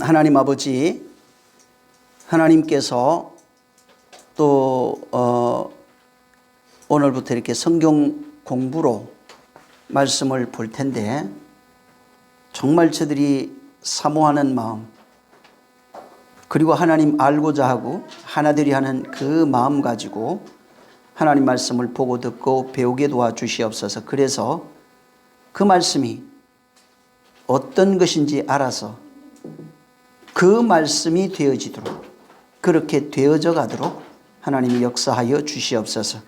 하나님 아버지, 하나님께서 또 오늘부터 이렇게 성경 공부로 말씀을 볼 텐데, 정말 저들이 사모하는 마음, 그리고 하나님 알고자 하고 하나들이 하는 그 마음 가지고 하나님 말씀을 보고 듣고 배우게 도와주시옵소서. 그래서 그 말씀이 어떤 것인지 알아서 그 말씀이 되어지도록, 그렇게 되어져 가도록 하나님이 역사하여 주시옵소서.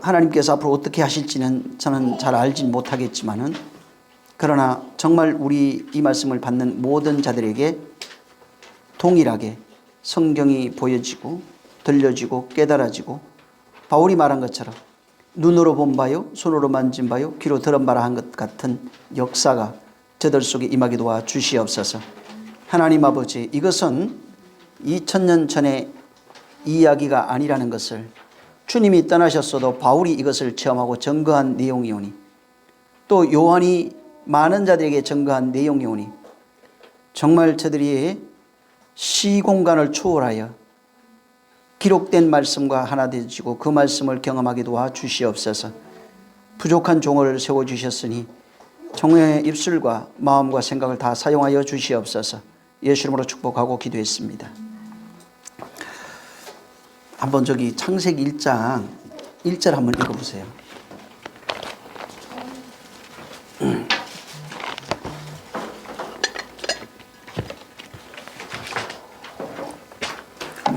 하나님께서 앞으로 어떻게 하실지는 저는 잘 알진 못하겠지만은, 그러나 정말 우리 이 말씀을 받는 모든 자들에게 동일하게 성경이 보여지고 들려지고 깨달아지고, 바울이 말한 것처럼 눈으로 본 바요, 손으로 만진 바요, 귀로 들은 바라 한 것 같은 역사가 저들 속에 임하게 도와 주시옵소서. 하나님 아버지, 이것은 2000년 전의 이야기가 아니라는 것을, 주님이 떠나셨어도 바울이 이것을 체험하고 증거한 내용이오니, 또 요한이 많은 자들에게 증거한 내용이오니, 정말 저들이 시공간을 초월하여 기록된 말씀과 하나 되어지고 그 말씀을 경험하게 도와 주시옵소서. 부족한 종을 세워주셨으니 종의 입술과 마음과 생각을 다 사용하여 주시옵소서. 예수 이름으로 축복하고 기도했습니다. 한번 저기 창세기 1장 1절 한번 읽어보세요.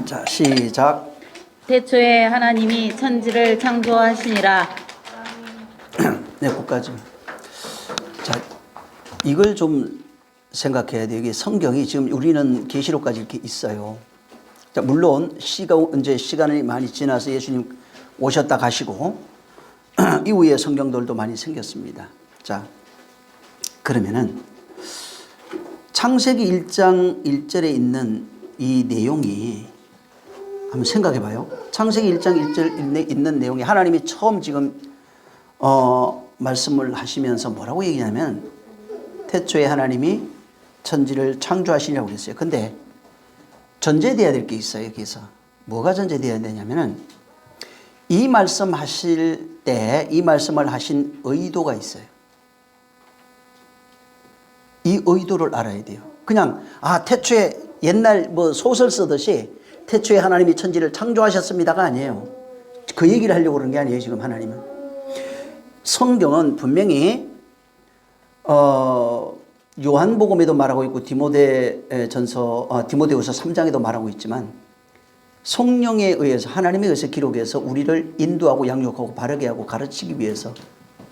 자, 시작. 태초에 하나님이 천지를 창조하시니라. 네, 거기까지. 자, 이걸 좀 생각해야 돼요. 이게 성경이 지금 우리는 계시록까지 이렇게 있어요. 자, 물론 이제 시간이 많이 지나서 예수님 오셨다 가시고 이후에 성경들도 많이 생겼습니다. 자, 그러면은 창세기 1장 1절에 있는 이 내용이, 한번 생각해 봐요. 창세기 1장 1절에 있는 내용이 하나님이 처음 지금 말씀을 하시면서 뭐라고 얘기하냐면, 태초에 하나님이 천지를 창조하시려고 그랬어요. 근데 전제되어야 될 게 있어요. 여기서 뭐가 전제되어야 되냐면은, 이 말씀 하실 때 이 말씀을 하신 의도가 있어요. 이 의도를 알아야 돼요. 그냥 태초에 옛날 뭐 소설 쓰듯이 태초에 하나님이 천지를 창조하셨습니다가 아니에요. 그 얘기를 하려고 그런 게 아니에요. 지금 하나님은 성경은 분명히 요한복음에도 말하고 있고 디모데후서 3장에도 말하고 있지만, 성령에 의해서, 하나님에 의해서 기록해서 우리를 인도하고 양육하고 바르게 하고 가르치기 위해서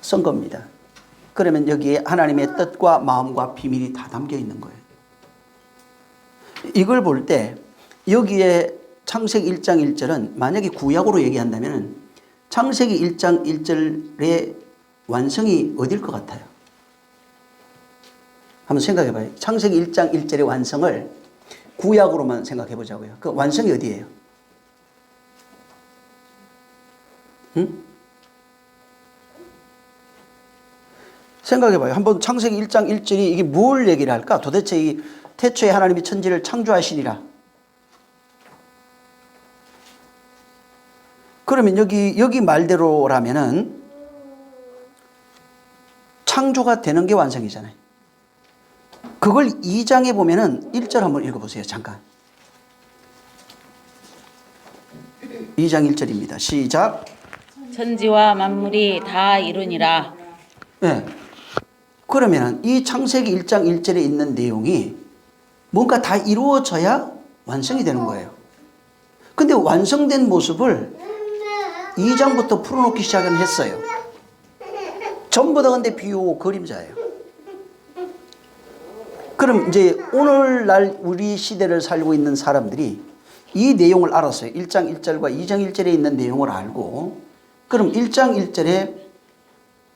쓴 겁니다. 그러면 여기에 하나님의 뜻과 마음과 비밀이 다 담겨 있는 거예요. 이걸 볼 때 여기에 창세기 1장 1절은 만약에 구약으로 얘기한다면 창세기 1장 1절의 완성이 어딜 것 같아요? 한번 생각해 봐요. 창세기 1장 1절의 완성을 구약으로만 생각해 보자고요. 그 완성이 어디예요? 응? 생각해 봐요. 한번 창세기 1장 1절이 이게 뭘 얘기를 할까? 도대체 이 태초에 하나님이 천지를 창조하시니라. 그러면 여기 말대로라면은 창조가 되는 게 완성이잖아요. 그걸 2장에 보면은 1절 한번 읽어보세요. 잠깐. 2장 1절입니다. 시작. 천지와 만물이 다 이루니라. 네. 그러면은 이 창세기 1장 1절에 있는 내용이 뭔가 다 이루어져야 완성이 되는 거예요. 근데 완성된 모습을 2장부터 풀어놓기 시작은 했어요. 전부 다 근데 비유고 그림자예요. 그럼 이제 오늘날 우리 시대를 살고 있는 사람들이 이 내용을 알았어요. 1장 1절과 2장 1절에 있는 내용을 알고, 그럼 1장 1절에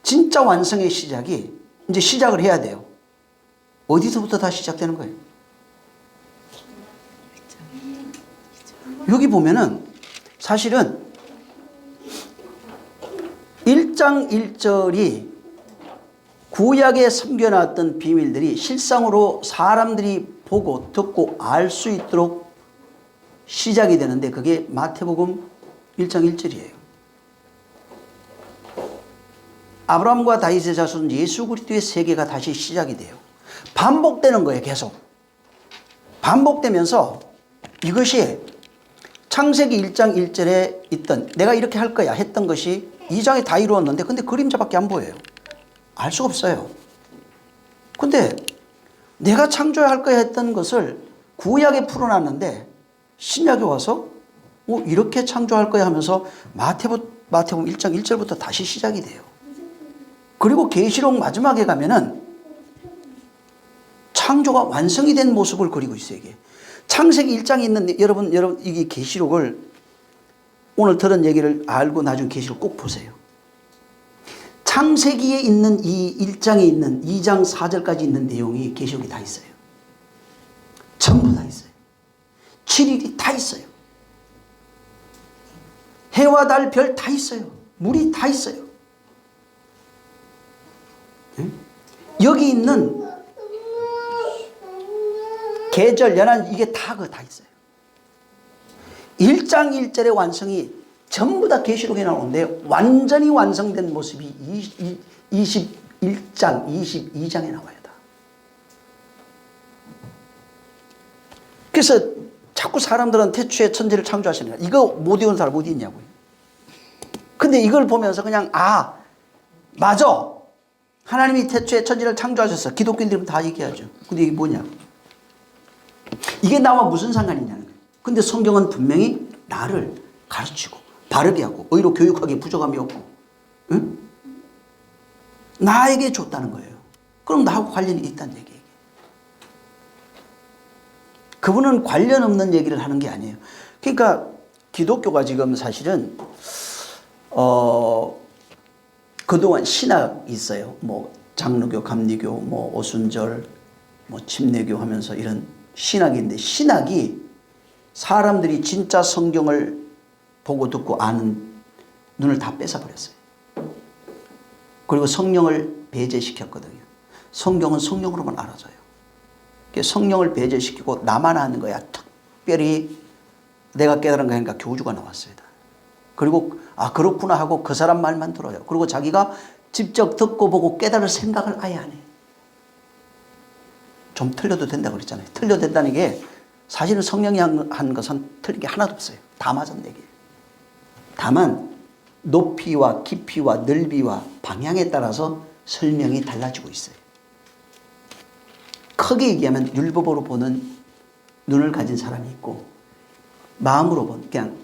진짜 완성의 시작이 이제 시작을 해야 돼요. 어디서부터 다 시작되는 거예요? 여기 보면은 사실은 1장 1절이 구약에 숨겨놨던 비밀들이 실상으로 사람들이 보고 듣고 알 수 있도록 시작이 되는데 그게 마태복음 1장 1절이에요. 아브라함과 다윗의 자손 예수 그리스도의 세계가 다시 시작이 돼요. 반복되는 거예요. 계속 반복되면서 이것이 창세기 1장 1절에 있던 내가 이렇게 할 거야 했던 것이 2장에 다 이루었는데 근데 그림자밖에 안 보여요. 알 수가 없어요. 근데 내가 창조해야 할 거야 했던 것을 구약에 풀어놨는데 신약에 와서 이렇게 창조할 거야 하면서 마태복음 1장 1절부터 다시 시작이 돼요. 그리고 계시록 마지막에 가면은 창조가 완성이 된 모습을 그리고 있어요. 이게 창세기 1장에 있는 여러분 이 계시록을 오늘 들은 얘기를 알고 나중에 계시록 꼭 보세요. 창세기에 있는 이 1장에 있는 2장 4절까지 있는 내용이 계시록에 다 있어요. 전부 다 있어요. 7일이 다 있어요. 해와 달, 별 다 있어요. 물이 다 있어요. 여기 있는 계절, 연한 이게 다 있어요. 1장 1절의 완성이 전부 다 계시록에 나오는데 완전히 완성된 모습이 21장, 22장에 나와요. 다. 그래서 자꾸 사람들은 태초에 천지를 창조하시는 거야. 이거 못 외운 사람 어디 있냐고요. 근데 이걸 보면서 그냥 맞아. 하나님이 태초에 천지를 창조하셨어. 기독교인들은 다 얘기하죠. 근데 이게 뭐냐. 이게 나와 무슨 상관이냐는 거예요. 근데 성경은 분명히 나를 가르치고 바르게 하고 의로 교육하기에 부족함이 없고 응? 나에게 줬다는 거예요. 그럼 나하고 관련이 있다는 얘기예요. 그분은 관련 없는 얘기를 하는 게 아니에요. 그러니까 기독교가 지금 사실은 그동안 신학이 있어요. 뭐 장로교, 감리교, 뭐 오순절, 뭐 침례교 하면서 이런 신학인데 신학이 사람들이 진짜 성경을 보고 듣고 아는 눈을 다 뺏어버렸어요. 그리고 성령을 배제시켰거든요. 성경은 성령으로만 알아져요. 성령을 배제시키고 나만 아는 거야. 특별히 내가 깨달은 거니까 교주가 나왔어요. 그리고 그렇구나 하고 그 사람 말만 들어요. 그리고 자기가 직접 듣고 보고 깨달을 생각을 아예 안 해요. 좀 틀려도 된다고 그랬잖아요. 틀려도 된다는 게 사실은 성령이 한 것은 틀린 게 하나도 없어요. 다 맞은 얘기예요. 다만 높이와 깊이와 넓이와 방향에 따라서 설명이 달라지고 있어요. 크게 얘기하면 율법으로 보는 눈을 가진 사람이 있고 마음으로 보는 그냥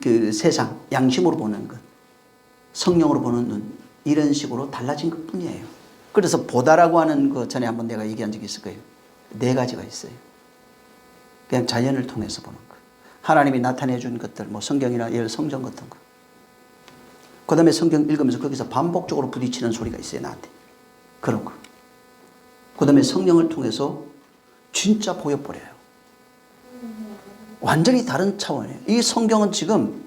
그 세상 양심으로 보는 것, 성령으로 보는 눈 이런 식으로 달라진 것뿐이에요. 그래서 보다라고 하는 거 전에 한번 내가 얘기한 적이 있을 거예요. 4가지가 있어요. 그냥 자연을 통해서 보는 것, 하나님이 나타내 준 것들, 뭐 성경이나 예를 성경 같은 거. 그 다음에 성경 읽으면서 거기서 반복적으로 부딪히는 소리가 있어요. 나한테. 그런 거. 그 다음에 성령을 통해서 진짜 보여버려요. 완전히 다른 차원이에요. 이 성경은 지금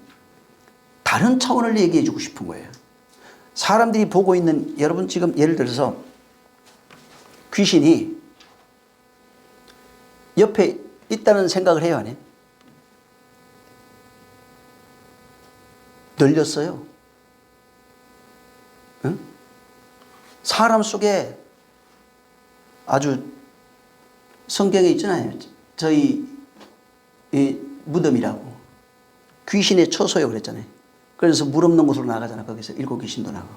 다른 차원을 얘기해 주고 싶은 거예요. 사람들이 보고 있는, 여러분 지금 예를 들어서 귀신이 옆에 있다는 생각을 해요, 안 해요? 늘렸어요. 응? 사람 속에 아주 성경에 있잖아요. 저희 이 무덤이라고 귀신의 처소요 그랬잖아요. 그래서 물 없는 곳으로 나가잖아. 거기서 7 귀신도 나가고.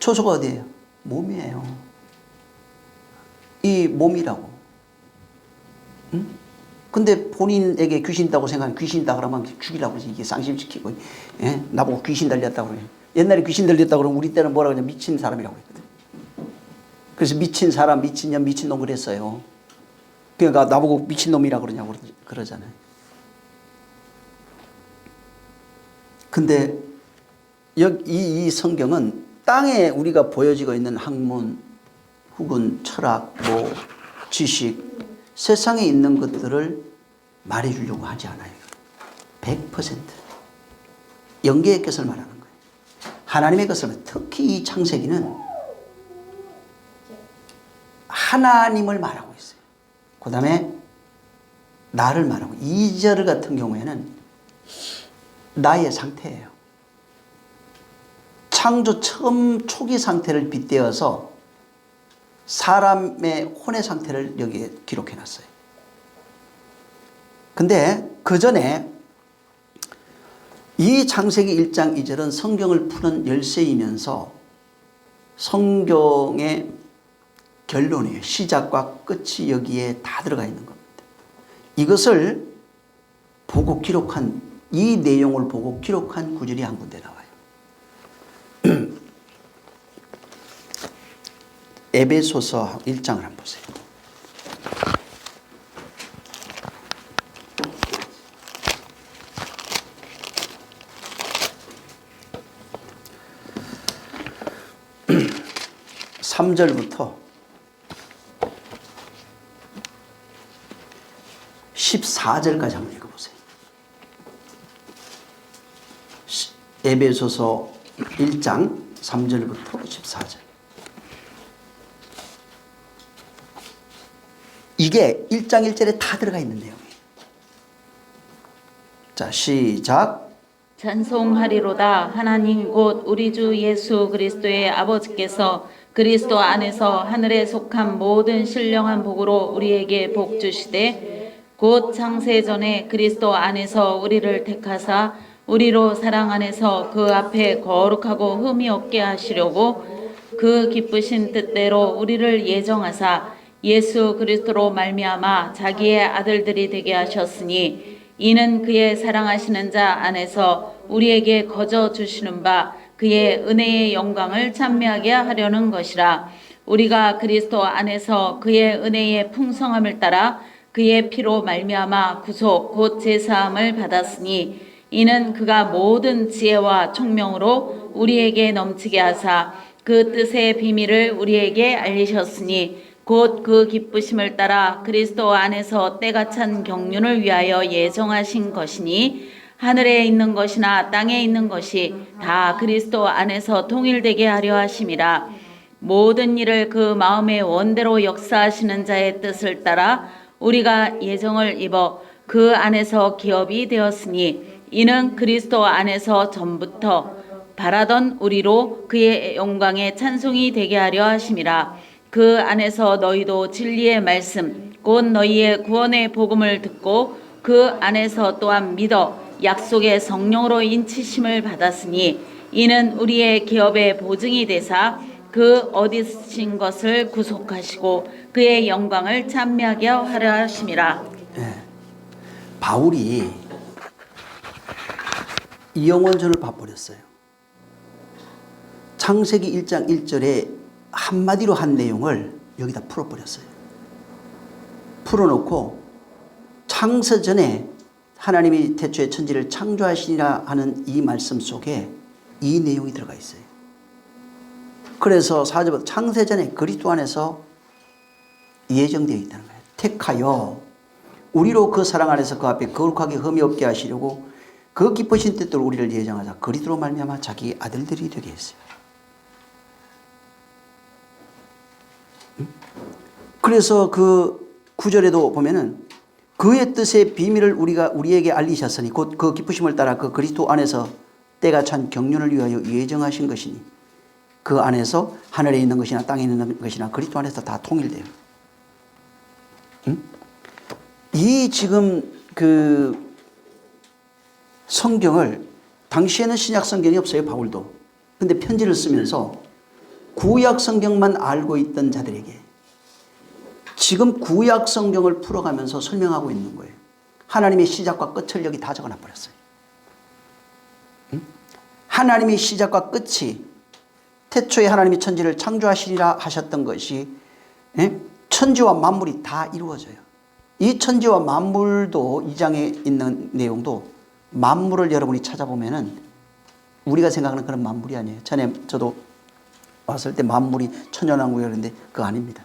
처소가 어디예요? 몸이에요. 이 몸이라고. 응? 근데 본인에게 귀신 있다고 생각하면 귀신 있다 그러면 죽이려고 그러지. 이게 쌍심시키고 예? 나보고 귀신 들렸다고 그래요. 옛날에 귀신 들렸다고 그러면 우리 때는 뭐라고 그러냐, 미친 사람이라고 그랬거든. 그래서 미친 사람, 미친년, 미친놈 그랬어요. 그러니까 나보고 미친놈이라고 그러냐고 그러잖아요. 근데 이 성경은 땅에 우리가 보여지고 있는 학문 혹은 철학, 뭐 지식, 세상에 있는 것들을 말해주려고 하지 않아요. 100% 영계의 것을 말하는 거예요. 하나님의 것을, 특히 이 창세기는 하나님을 말하고 있어요. 그 다음에 나를 말하고 2절 같은 경우에는 나의 상태예요. 창조 처음 초기 상태를 빗대어서 사람의 혼의 상태를 여기에 기록해 놨어요. 근데 그 전에 이 창세기 1장 2절은 성경을 푸는 열쇠이면서 성경의 결론이에요. 시작과 끝이 여기에 다 들어가 있는 겁니다. 이것을 보고 기록한, 이 내용을 보고 기록한 구절이 한 군데 나와요. 에베소서 1장을 한번 보세요. (3절부터) 14절까지 한번 읽어보세요. 에베소서 1장 3절부터 14절. 이게 1장 1절에 다 들어가 있는 내용이에요. 자, 시작. 찬송하리로다. 하나님 곧 우리 주 예수 그리스도의 아버지께서 그리스도 안에서 하늘에 속한 모든 신령한 복으로 우리에게 복 주시되 곧 창세전에 그리스도 안에서 우리를 택하사 우리로 사랑 안에서 그 앞에 거룩하고 흠이 없게 하시려고 그 기쁘신 뜻대로 우리를 예정하사 예수 그리스도로 말미암아 자기의 아들들이 되게 하셨으니 이는 그의 사랑하시는 자 안에서 우리에게 거저 주시는 바 그의 은혜의 영광을 찬미하게 하려는 것이라. 우리가 그리스도 안에서 그의 은혜의 풍성함을 따라 그의 피로 말미암아 구속 곧 제사함을 받았으니 이는 그가 모든 지혜와 총명으로 우리에게 넘치게 하사 그 뜻의 비밀을 우리에게 알리셨으니 곧 그 기쁘심을 따라 그리스도 안에서 때가 찬 경륜을 위하여 예정하신 것이니 하늘에 있는 것이나 땅에 있는 것이 다 그리스도 안에서 통일되게 하려 하심이라. 모든 일을 그 마음의 원대로 역사하시는 자의 뜻을 따라 우리가 예정을 입어 그 안에서 기업이 되었으니 이는 그리스도 안에서 전부터 바라던 우리로 그의 영광의 찬송이 되게 하려 하심이라. 그 안에서 너희도 진리의 말씀 곧 너희의 구원의 복음을 듣고 그 안에서 또한 믿어 약속의 성령으로 인치심을 받았으니 이는 우리의 기업의 보증이 되사 그 어디신 것을 구속하시고 그의 영광을 찬미하게 하려 하심이라. 네. 바울이 이영원전을 봐버렸어요. 창세기 1장 1절에 한마디로 한 내용을 여기다 풀어버렸어요. 풀어놓고 창세 전에 하나님이 태초에 천지를 창조하시니라 하는 이 말씀 속에 이 내용이 들어가 있어요. 그래서 4절부터 창세 전에 그리스도 안에서 예정되어 있다는 거예요. 택하여 우리로 그 사랑 안에서 그 앞에 거룩하게 흠이 없게 하시려고 그 기쁘신 뜻대로 우리를 예정하사 그리스도로 말미암아 자기 아들들이 되게 했어요. 그래서 그 9절에도 보면은 그의 뜻의 비밀을 우리에게 알리셨으니 곧 그 기쁘심을 따라 그 그리스도 안에서 때가 찬 경륜을 위하여 예정하신 것이니 그 안에서 하늘에 있는 것이나 땅에 있는 것이나 그리스도 안에서 다 통일돼요. 이 지금 그 성경을 당시에는 신약 성경이 없어요, 바울도. 근데 편지를 쓰면서 구약 성경만 알고 있던 자들에게 지금 구약 성경을 풀어가면서 설명하고 있는 거예요. 하나님의 시작과 끝을 여기 다 적어놔 버렸어요. 하나님의 시작과 끝이 태초에 하나님이 천지를 창조하시리라 하셨던 것이 천지와 만물이 다 이루어져요. 이 천지와 만물도 2장에 있는 내용도 만물을 여러분이 찾아보면은 우리가 생각하는 그런 만물이 아니에요. 전에 저도 왔을 때 만물이 천연왕국이 그러는데 그거 아닙니다.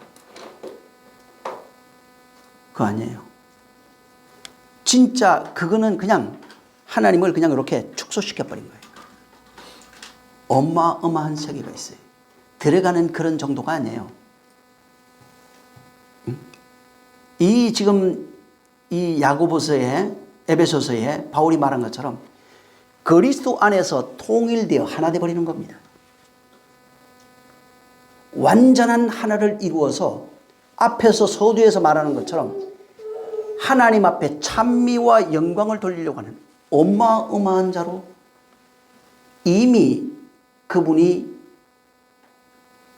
그거 아니에요. 진짜 그거는 그냥 하나님을 그냥 이렇게 축소시켜버린 거예요. 어마어마한 세계가 있어요. 들어가는 그런 정도가 아니에요. 이 지금 이 야고보서에 에베소서에 바울이 말한 것처럼 그리스도 안에서 통일되어 하나 되어 버리는 겁니다. 완전한 하나를 이루어서 앞에서 서두에서 말하는 것처럼 하나님 앞에 찬미와 영광을 돌리려고 하는 어마어마한 자로 이미 그분이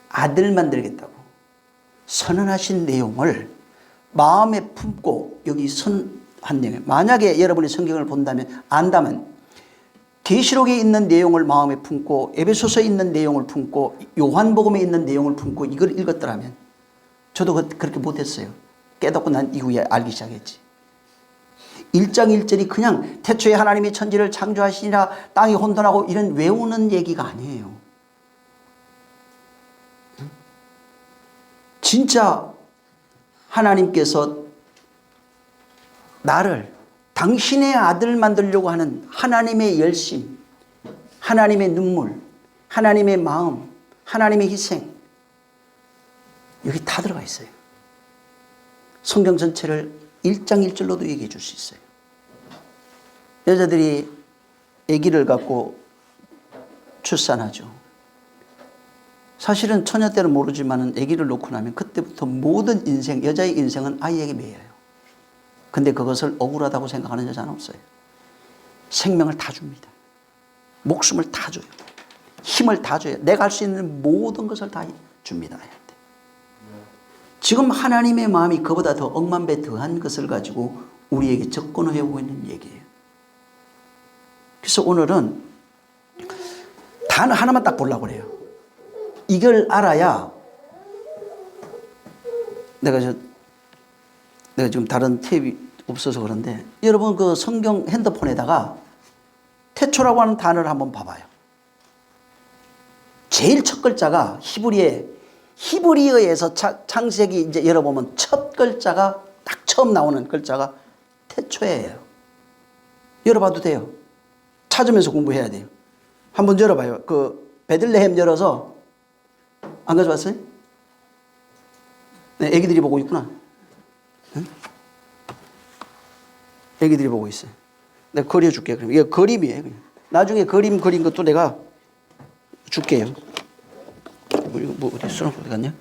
아들 만들겠다고 선언하신 내용을 마음에 품고 여기 선한 내용, 만약에 여러분이 성경을 본다면 안다면 계시록에 있는 내용을 마음에 품고 에베소서에 있는 내용을 품고 요한복음에 있는 내용을 품고 이걸 읽었더라면 저도 그렇게 못했어요. 깨닫고 난 이후에 알기 시작했지. 1장 1절이 그냥 태초에 하나님이 천지를 창조하시니라 땅이 혼돈하고 이런 외우는 얘기가 아니에요. 진짜 하나님께서 나를 당신의 아들 만들려고 하는 하나님의 열심, 하나님의 눈물, 하나님의 마음, 하나님의 희생, 여기 다 들어가 있어요. 성경 전체를 1장 1절로도 얘기해 줄 수 있어요. 여자들이 아기를 갖고 출산하죠. 사실은 처녀 때는 모르지만 아기를 놓고 나면 그때부터 모든 인생, 여자의 인생은 아이에게 매여요. 근데 그것을 억울하다고 생각하는 여자는 없어요. 생명을 다 줍니다. 목숨을 다 줘요. 힘을 다 줘요. 내가 할 수 있는 모든 것을 다 줍니다. 지금 하나님의 마음이 그보다 더 억만 배 더한 것을 가지고 우리에게 접근해 오고 있는 얘기예요. 그래서 오늘은 단어 하나만 딱 보려고 그래요. 이걸 알아야 내가 지금 다른 탭이 없어서 그런데 여러분 그 성경 핸드폰에다가 태초라고 하는 단어를 한번 봐봐요. 제일 첫 글자가 히브리어에서 창세기 이제 열어보면 첫 글자가 딱 처음 나오는 글자가 태초예요. 열어봐도 돼요. 찾으면서 공부해야 돼요. 한번 열어봐요. 그 베들레헴 열어서 안 가져왔어요? 네, 애기들이 보고 있구나. 응? 애기들이 보고 있어요. 내가 그려줄게. 그럼 이게 그림이에요. 그냥. 나중에 그림 그린 것도 내가 줄게요. 이거 어디 쓰나 어디 갔냐?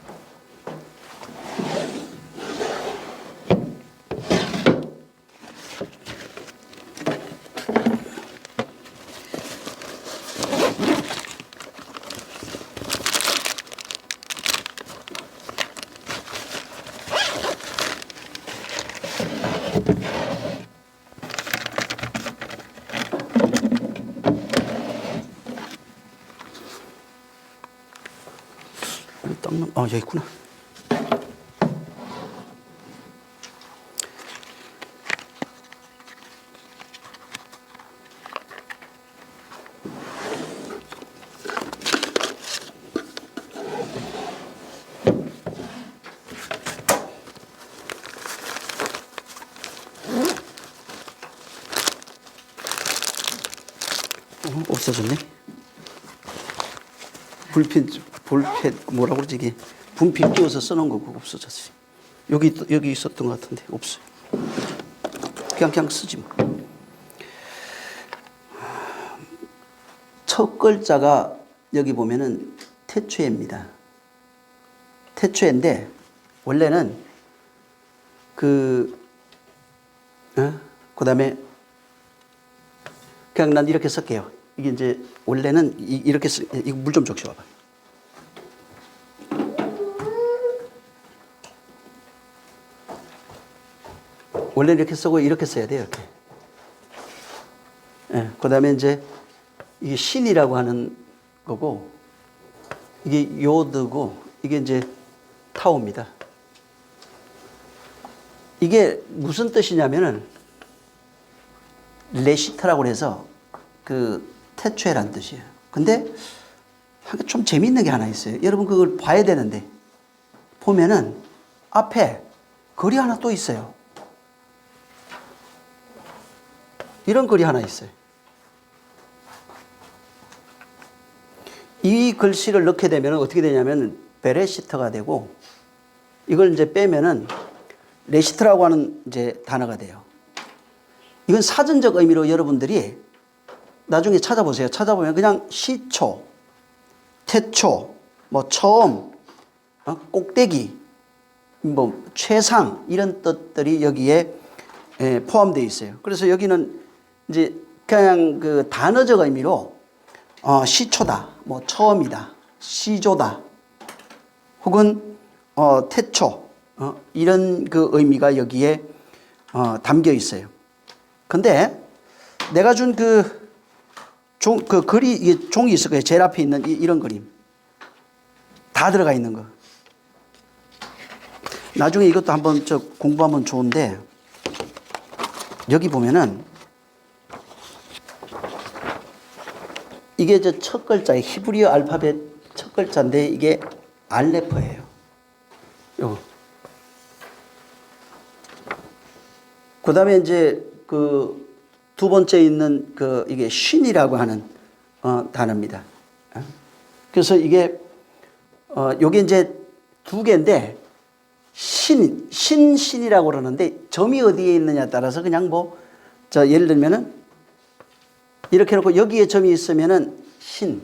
여기 있구나. 없어졌네. 볼펜 뭐라고 그러지 이게 분필 띄워서 써놓은 거고 없어졌어요. 여기 있었던 것 같은데 없어요. 그냥 쓰지 뭐. 첫 글자가 여기 보면은 태초에입니다. 태초에인데 원래는 그다음에 그냥 난 이렇게 쓸게요. 이게 이제 원래는 이렇게 이거 물 좀 적셔 봐봐. 원래 이렇게 쓰고 이렇게 써야 돼요. 이렇게. 예, 그다음에 이제 이게 신이라고 하는 거고 이게 요드고 이게 이제 타오입니다. 이게 무슨 뜻이냐면은 레시트라고 해서 그 태초에란 뜻이에요. 근데 좀 재미있는 게 하나 있어요. 여러분 그걸 봐야 되는데 보면은 앞에 글이 하나 또 있어요. 이런 글이 하나 있어요. 이 글씨를 넣게 되면 어떻게 되냐면 베레시트가 되고 이걸 이제 빼면은 레시트라고 하는 이제 단어가 돼요. 이건 사전적 의미로 여러분들이 나중에 찾아보세요. 찾아보면 그냥 시초, 태초, 뭐 처음, 꼭대기, 뭐 최상 이런 뜻들이 여기에 포함되어 있어요. 그래서 여기는 이제 그냥 그 단어적 의미로 시초다, 뭐 처음이다, 시조다, 혹은 태초 이런 그 의미가 여기에 담겨 있어요. 근데 내가 준 그 종이 있을 거예요. 제일 앞에 있는 이런 그림. 다 들어가 있는 거. 나중에 이것도 한번 공부하면 좋은데, 여기 보면은, 이게 첫 글자예요. 히브리어 알파벳 첫 글자인데, 이게 알레프예요. 요거. 그 다음에 이제 그 두 번째 있는 이게 쉰이라고 하는 단어입니다. 그래서 요게 이제 두 개인데 신이라고 그러는데 점이 어디에 있느냐에 따라서 그냥 예를 들면은 이렇게 해놓고 여기에 점이 있으면은 신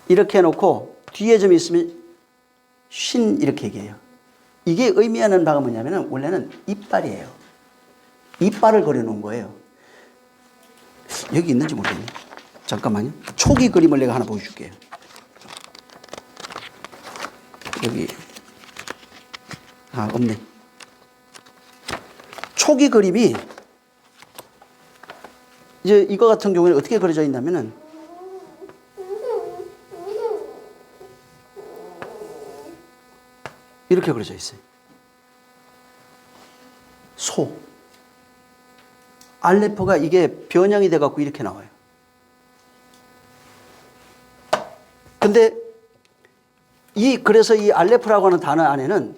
이렇게 해놓고 뒤에 점이 있으면 쉰 이렇게 얘기해요. 이게 의미하는 바가 뭐냐면은 원래는 이빨이에요. 이빨을 그려놓은 거예요. 여기 있는지 모르겠네. 잠깐만요. 초기 그림을 내가 하나 보여줄게요. 여기 없네. 초기 그림이 이제 이거 같은 경우에는 어떻게 그려져 있냐면은 이렇게 그려져 있어요. 소. 알레프가 이게 변형이 돼 갖고 이렇게 나와요. 근데 그래서 이 알레프라고 하는 단어 안에는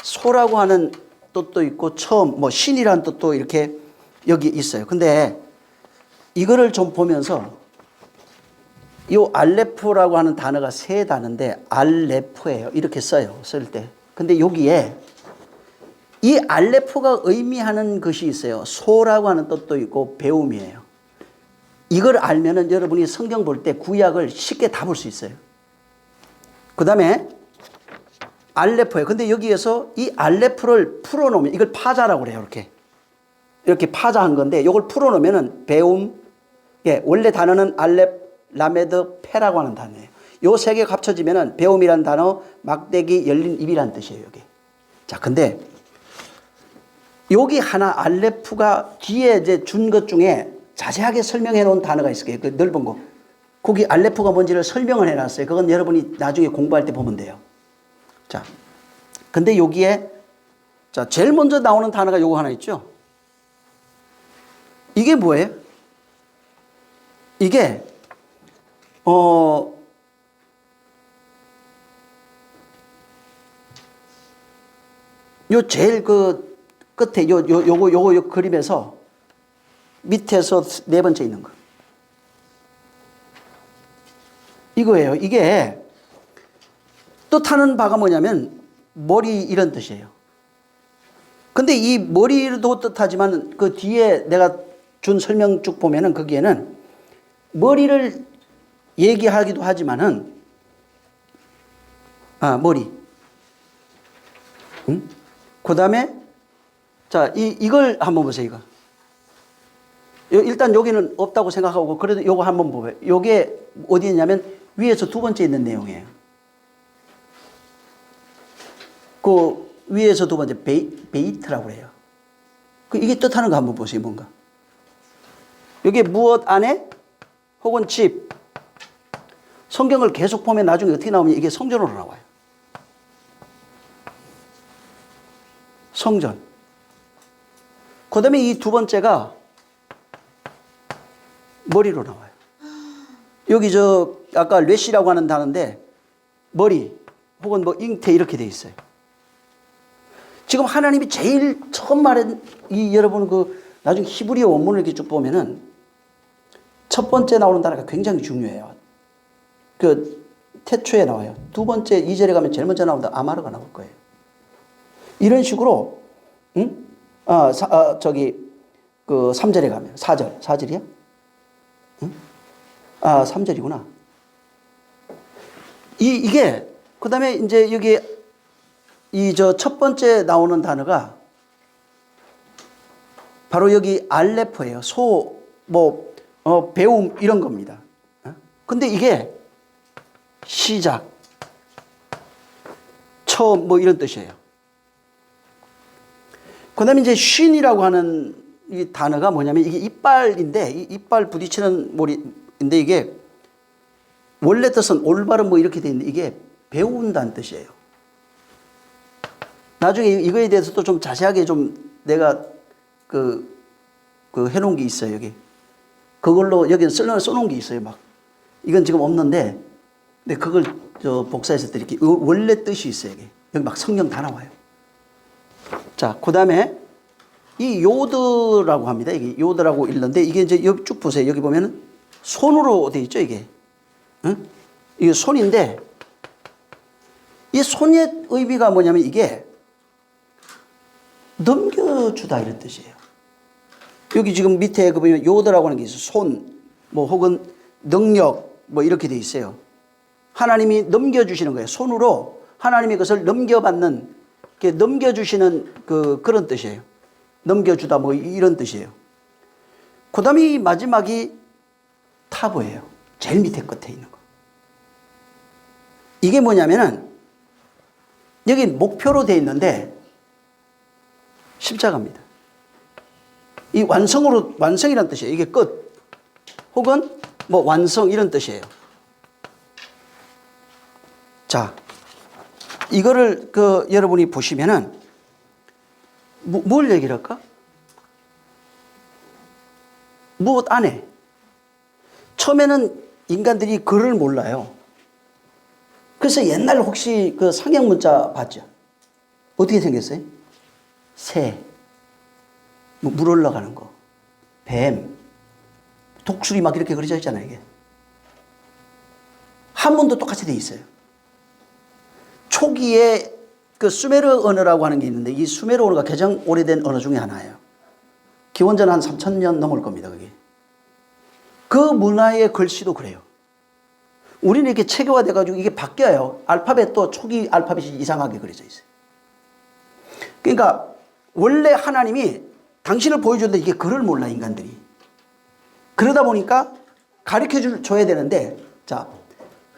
소라고 하는 뜻도 있고 처음 신이라는 뜻도 이렇게 여기 있어요. 근데 이거를 좀 보면서 이 알레프라고 하는 단어가 세 단어인데 알레프예요. 이렇게 써요. 쓸 때. 근데 여기에 이 알레프가 의미하는 것이 있어요. 소라고 하는 뜻도 있고 배움이에요. 이걸 알면은 여러분이 성경 볼 때 구약을 쉽게 다 볼 수 있어요. 그 다음에 알레프예요. 근데 여기에서 이 알레프를 풀어놓으면 이걸 파자라고 그래요. 이렇게 파자한 건데 이걸 풀어놓으면은 배움. 원래 단어는 알렙, 라메드, 페라고 하는 단어예요. 요 세 개가 합쳐지면은 배움이란 단어, 막대기, 열린 입이란 뜻이에요. 여기. 자, 근데 여기 하나 알레프가 뒤에 이제 준 것 중에 자세하게 설명해 놓은 단어가 있을 거예요. 그 넓은 거. 거기 알레프가 뭔지를 설명을 해 놨어요. 그건 여러분이 나중에 공부할 때 보면 돼요. 자, 근데 여기에 제일 먼저 나오는 단어가 요거 하나 있죠. 이게 뭐예요? 이게 요 제일 끝에 요거 그림에서 밑에서 네 번째 있는 거. 이거예요. 이게 뜻하는 바가 뭐냐면 머리 이런 뜻이에요. 근데 이 머리도 뜻하지만 그 뒤에 내가 준 설명 쭉 보면은 거기에는 머리를 얘기하기도 하지만은 머리. 응? 그 다음에 이걸 한번 보세요. 이거. 일단 여기는 없다고 생각하고 그래도 요거 한번 보세요. 요게 어디 있냐면 위에서 두 번째 있는 내용이에요. 그 위에서 두 번째 베이트라고 해요. 이게 뜻하는 거 한번 보세요. 뭔가. 여기 무엇 안에 혹은 집. 성경을 계속 보면 나중에 어떻게 나오면 이게 성전으로 나와요. 성전. 그 다음에 이 두 번째가 머리로 나와요. 여기 아까 레시라고 하는 단어인데 머리 혹은 잉태 이렇게 돼 있어요. 지금 하나님이 제일 처음 말한 여러분 나중에 히브리어 원문을 이렇게 쭉 보면은 첫 번째 나오는 단어가 굉장히 중요해요. 태초에 나와요. 두 번째 2절에 가면 제일 먼저 나오는 아마르가 나올 거예요. 이런 식으로, 응? 그 3절에 가면 4절이야? 응? 3절이구나. 이게 그다음에 이제 여기 첫 번째 나오는 단어가 바로 여기 알레포예요. 배움 이런 겁니다. 근데 이게 시작, 처음 이런 뜻이에요. 그다음에 이제 쉰이라고 하는 이 단어가 뭐냐면 이게 이빨인데 이 이빨 부딪히는 몰인데 이게 원래 뜻은 올바른 이렇게 돼 있는데 이게 배운다는 뜻이에요. 나중에 이거에 대해서도 좀 자세하게 좀 내가 그 해놓은 게 있어요, 여기. 그걸로 여기는 써놓은 게 있어요, 막. 이건 지금 없는데, 근데 그걸 복사해서 드릴게요. 원래 뜻이 있어요, 여기 막 성경 다 나와요. 자, 그 다음에 이 요드라고 합니다. 이게 요드라고 읽는데 이게 이제 여기 쭉 보세요. 여기 보면은 손으로 돼 있죠, 이게. 응? 이게 손인데, 이 손의 의미가 뭐냐면 이게 넘겨주다 이런 뜻이에요. 여기 지금 밑에 그 보면 요드라고 하는 게 있어요. 손, 혹은 능력, 이렇게 돼 있어요. 하나님이 넘겨주시는 거예요. 손으로 하나님이 그것을 넘겨받는, 넘겨주시는 그런 뜻이에요. 넘겨주다 이런 뜻이에요. 그 다음에 이 마지막이 타보예요. 제일 밑에 끝에 있는 거. 이게 뭐냐면은 여기 목표로 되어 있는데 십자가입니다. 이 완성이라는 뜻이에요. 이게 끝. 혹은 완성 이런 뜻이에요. 자, 이거를 여러분이 보시면은 뭘 얘기를 할까? 무엇 안에? 처음에는 인간들이 글을 몰라요. 그래서 옛날 혹시 그 상형 문자 봤죠? 어떻게 생겼어요? 새, 물 올라가는 거, 뱀, 독수리 막 이렇게 그려져 있잖아요, 이게. 한문도 똑같이 돼 있어요. 초기에 그 수메르 언어라고 하는 게 있는데 이 수메르 언어가 가장 오래된 언어 중에 하나예요. 기원전 한 3,000년 넘을 겁니다, 그게. 그 문화의 글씨도 그래요. 우리는 이렇게 체계화돼가지고 이게 바뀌어요. 알파벳도 초기 알파벳이 이상하게 그려져 있어요. 그러니까 원래 하나님이 당신을 보여줬는데 이게 글을 몰라, 인간들이. 그러다 보니까 가르쳐 줘야 되는데, 자,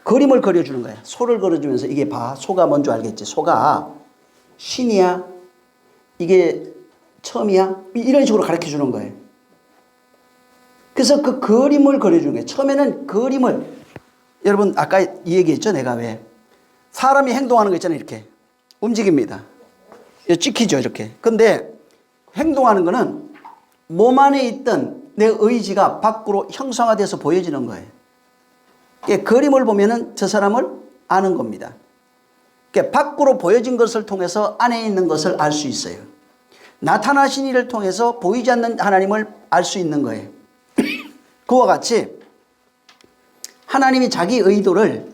그림을 그려주는 거야. 소를 그려주면서 이게 봐. 소가 뭔지 알겠지? 소가 신이야? 이게 처음이야? 이런 식으로 가르쳐 주는 거예요. 그래서 그 그림을 그려주는 거예요. 처음에는 그림을, 여러분 아까 이 얘기했죠? 내가 왜? 사람이 행동하는 거 있잖아요. 이렇게 움직입니다. 찍히죠, 이렇게. 근데 행동하는 거는 몸 안에 있던 내 의지가 밖으로 형상화돼서 보여지는 거예요. 그림을 보면은 저 사람을 아는 겁니다. 밖으로 보여진 것을 통해서 안에 있는 것을 알 수 있어요. 나타나신 이를 통해서 보이지 않는 하나님을 알 수 있는 거예요. 그와 같이 하나님이 자기 의도를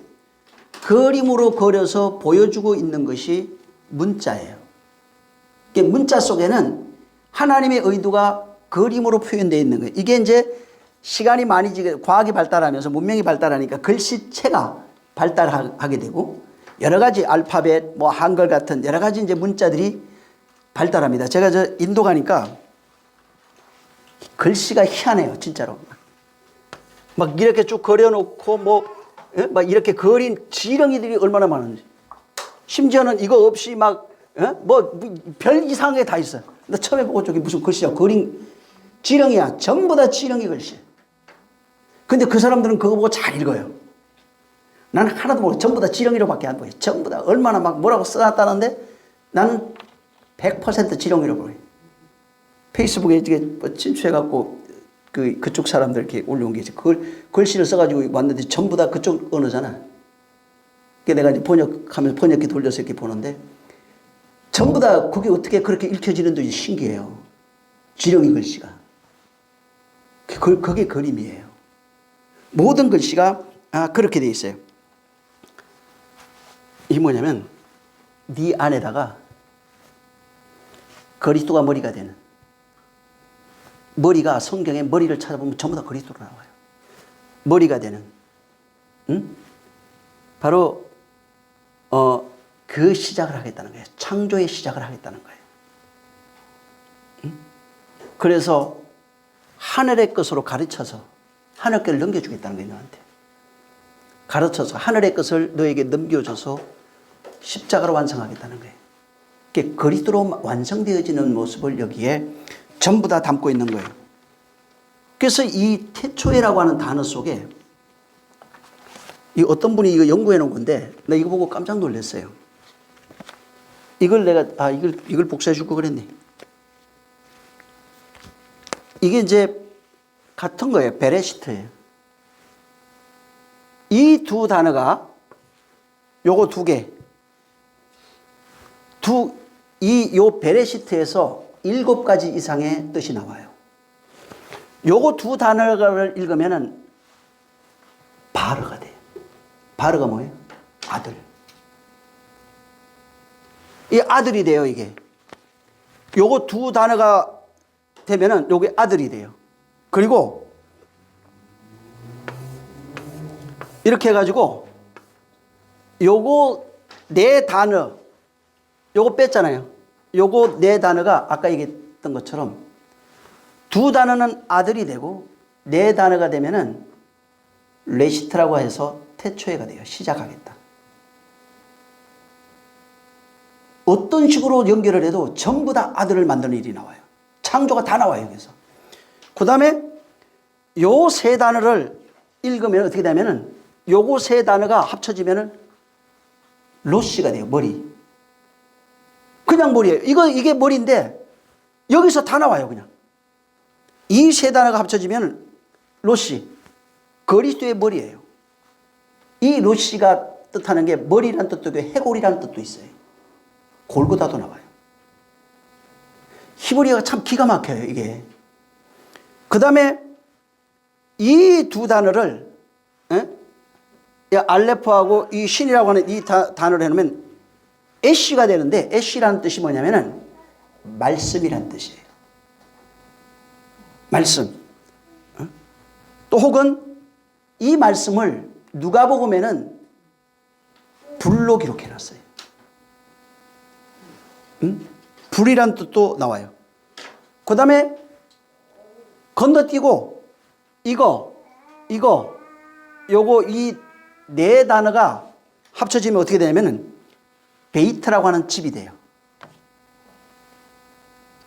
그림으로 그려서 보여주고 있는 것이 문자예요. 문자 속에는 하나님의 의도가 그림으로 표현되어 있는 거예요. 이게 이제 시간이 많이 과학이 발달하면서 문명이 발달하니까 글씨체가 발달하게 되고 여러 가지 알파벳, 한글 같은 여러 가지 이제 문자들이 발달합니다. 제가 인도 가니까 글씨가 희한해요, 진짜로. 막 이렇게 쭉 그려놓고 막 이렇게 그린 지렁이들이 얼마나 많은지. 심지어는 이거 없이 별 이상한 게 다 있어요. 나 처음에 보고 저기 무슨 글씨야, 그린 지렁이야. 전부 다 지렁이 글씨. 근데 그 사람들은 그거 보고 잘 읽어요. 나는 하나도 모르고 전부 다 지렁이로밖에 안 보여요. 전부 다 얼마나 막 뭐라고 써놨다는데 나는 100% 지렁이로 보여요. 페이스북에 이게 침투해갖고 그쪽 사람들 이렇게 올려온 게 있어요. 그걸 글씨를 써가지고 왔는데 전부 다 그쪽 언어잖아. 내가 이제 번역하면서 번역기 돌려서 이렇게 보는데 전부 다 그게 어떻게 그렇게 읽혀지는지 신기해요. 지렁이 글씨가. 그게 그림이에요. 모든 글씨가 그렇게 돼 있어요. 이게 뭐냐면 네 안에다가 그리스도가 머리가 되는. 머리가 성경에 머리를 찾아보면 전부 다 그리스도로 나와요. 머리가 되는. 바로 그 시작을 하겠다는 거예요. 창조의 시작을 하겠다는 거예요. 그래서 하늘의 것으로 가르쳐서 하늘 것을 넘겨주겠다는 거예요. 너한테. 가르쳐서 하늘의 것을 너에게 넘겨줘서 십자가로 완성하겠다는 거예요. 그게 그리스도로 완성되어지는 모습을 여기에 전부 다 담고 있는 거예요. 그래서 이 태초에라고 하는 단어 속에 이 어떤 분이 이거 연구해 놓은 건데 나 이거 보고 깜짝 놀랐어요. 이걸 내가 이걸 복사해 줄 거 그랬네. 이게 이제 같은 거예요. 베레시트예요. 이 두 단어가 요거 두 개. 요 베레시트에서 7가지 이상의 뜻이 나와요. 요거 두 단어를 읽으면은 바르가 돼요. 바르가 뭐예요? 아들. 이 아들이 돼요, 이게. 요거 두 단어가 되면은 요게 아들이 돼요. 그리고 이렇게 해가지고 요거 네 단어, 요거 뺐잖아요. 요거 네 단어가 아까 얘기했던 것처럼 두 단어는 아들이 되고 네 단어가 되면은 레시트라고 해서 태초에가 돼요. 시작하겠다. 어떤 식으로 연결을 해도 전부 다 아들을 만드는 일이 나와요. 창조가 다 나와요, 여기서. 그 다음에 요 세 단어를 읽으면 어떻게 되면은 요거 세 단어가 합쳐지면은 로시가 돼요, 머리. 그냥 머리예요. 이게 머리인데 여기서 다 나와요, 그냥. 이 세 단어가 합쳐지면 로시, 그리스도의 머리예요. 이 로시가 뜻하는 게 머리라는 뜻도 있고 해골이라는 뜻도 있어요. 골고다도 나와요. 히브리어가 참 기가 막혀요, 이게. 그 다음에 이 두 단어를 알레프하고 이 신이라고 하는 이 단어를 해놓으면 애쉬가 되는데 애쉬라는 뜻이 뭐냐면은 말씀이라는 뜻이에요. 말씀. 또 혹은 이 말씀을 누가복음에는 불로 기록해놨어요. 불이란 뜻도 나와요. 그 다음에 건너뛰고 요거 이 네 단어가 합쳐지면 어떻게 되냐면은 베이트라고 하는 집이 돼요.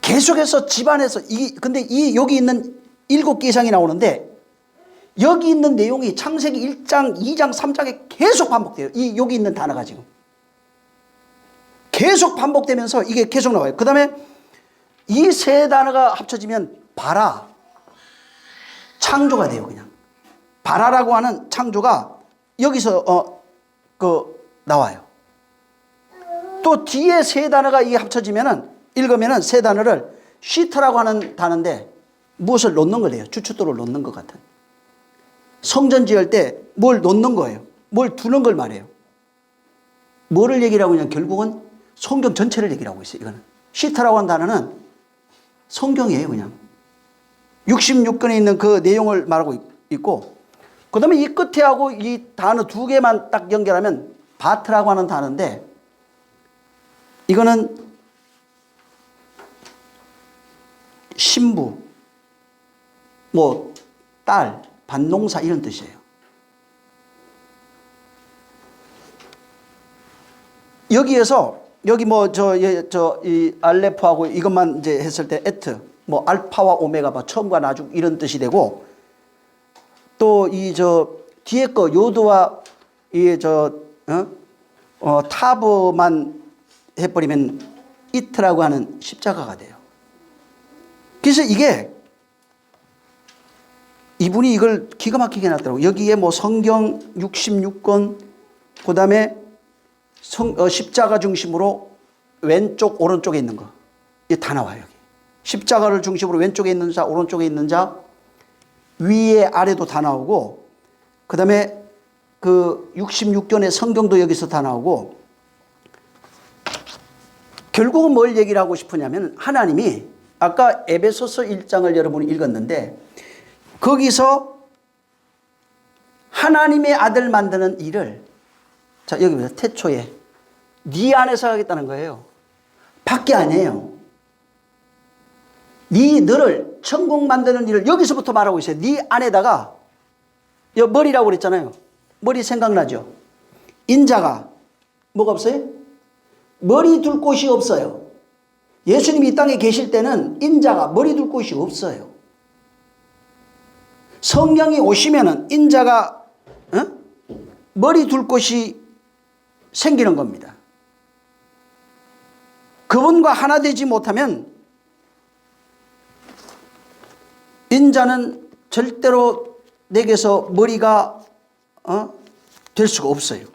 계속해서 집안에서 근데 여기 있는 7개 이상이 나오는데 여기 있는 내용이 창세기 1장, 2장, 3장에 계속 반복돼요. 여기 있는 단어가 지금. 계속 반복되면서 이게 계속 나와요. 그 다음에 이 세 단어가 합쳐지면 바라. 창조가 돼요, 그냥. 바라라고 하는 창조가 여기서 나와요. 또 뒤에 세 단어가 이게 합쳐지면은 읽으면은 세 단어를 시트라고 하는 단어인데 무엇을 놓는 거래요. 주춧돌을 놓는 것 같은. 성전 지을 때 뭘 놓는 거예요. 뭘 두는 걸 말해요. 뭐를 얘기를 하고 있냐, 결국은 성경 전체를 얘기를 하고 있어요. 이거는 시트라고 하는 단어는 성경이에요, 그냥. 66권에 있는 그 내용을 말하고 있고, 그 다음에 이 끝에 하고 이 단어 두 개만 딱 연결하면 바트라고 하는 단어인데, 이거는 신부, 딸, 반농사 이런 뜻이에요. 여기에서 여기 이 알레프하고 이것만 이제 했을 때 에트, 알파와 오메가, 처음과 나중 이런 뜻이 되고, 또 뒤에 거 요드와 타브만 해버리면 이트라고 하는 십자가가 돼요. 그래서 이분이 이걸 기가 막히게 해놨더라고요. 여기에 성경 66권, 그 다음에 십자가 중심으로 왼쪽, 오른쪽에 있는 거. 이게 다 나와요, 여기. 십자가를 중심으로 왼쪽에 있는 자, 오른쪽에 있는 자, 위에 아래도 다 나오고, 그 다음에 그 66권의 성경도 여기서 다 나오고, 결국은 뭘 얘기를 하고 싶으냐면 하나님이 아까 에베소서 1장을 여러분이 읽었는데 거기서 하나님의 아들 만드는 일을 자 여기 보세요. 태초에 네 안에서 하겠다는 거예요. 밖에 아니에요. 너를 천국 만드는 일을 여기서부터 말하고 있어요. 네 안에다가 머리라고 그랬잖아요. 머리 생각나죠? 인자가 뭐가 없어요? 머리 둘 곳이 없어요. 예수님이 이 땅에 계실 때는 인자가 머리 둘 곳이 없어요. 성령이 오시면은 인자가 머리 둘 곳이 생기는 겁니다. 그분과 하나 되지 못하면 인자는 절대로 내게서 머리가 될 수가 없어요.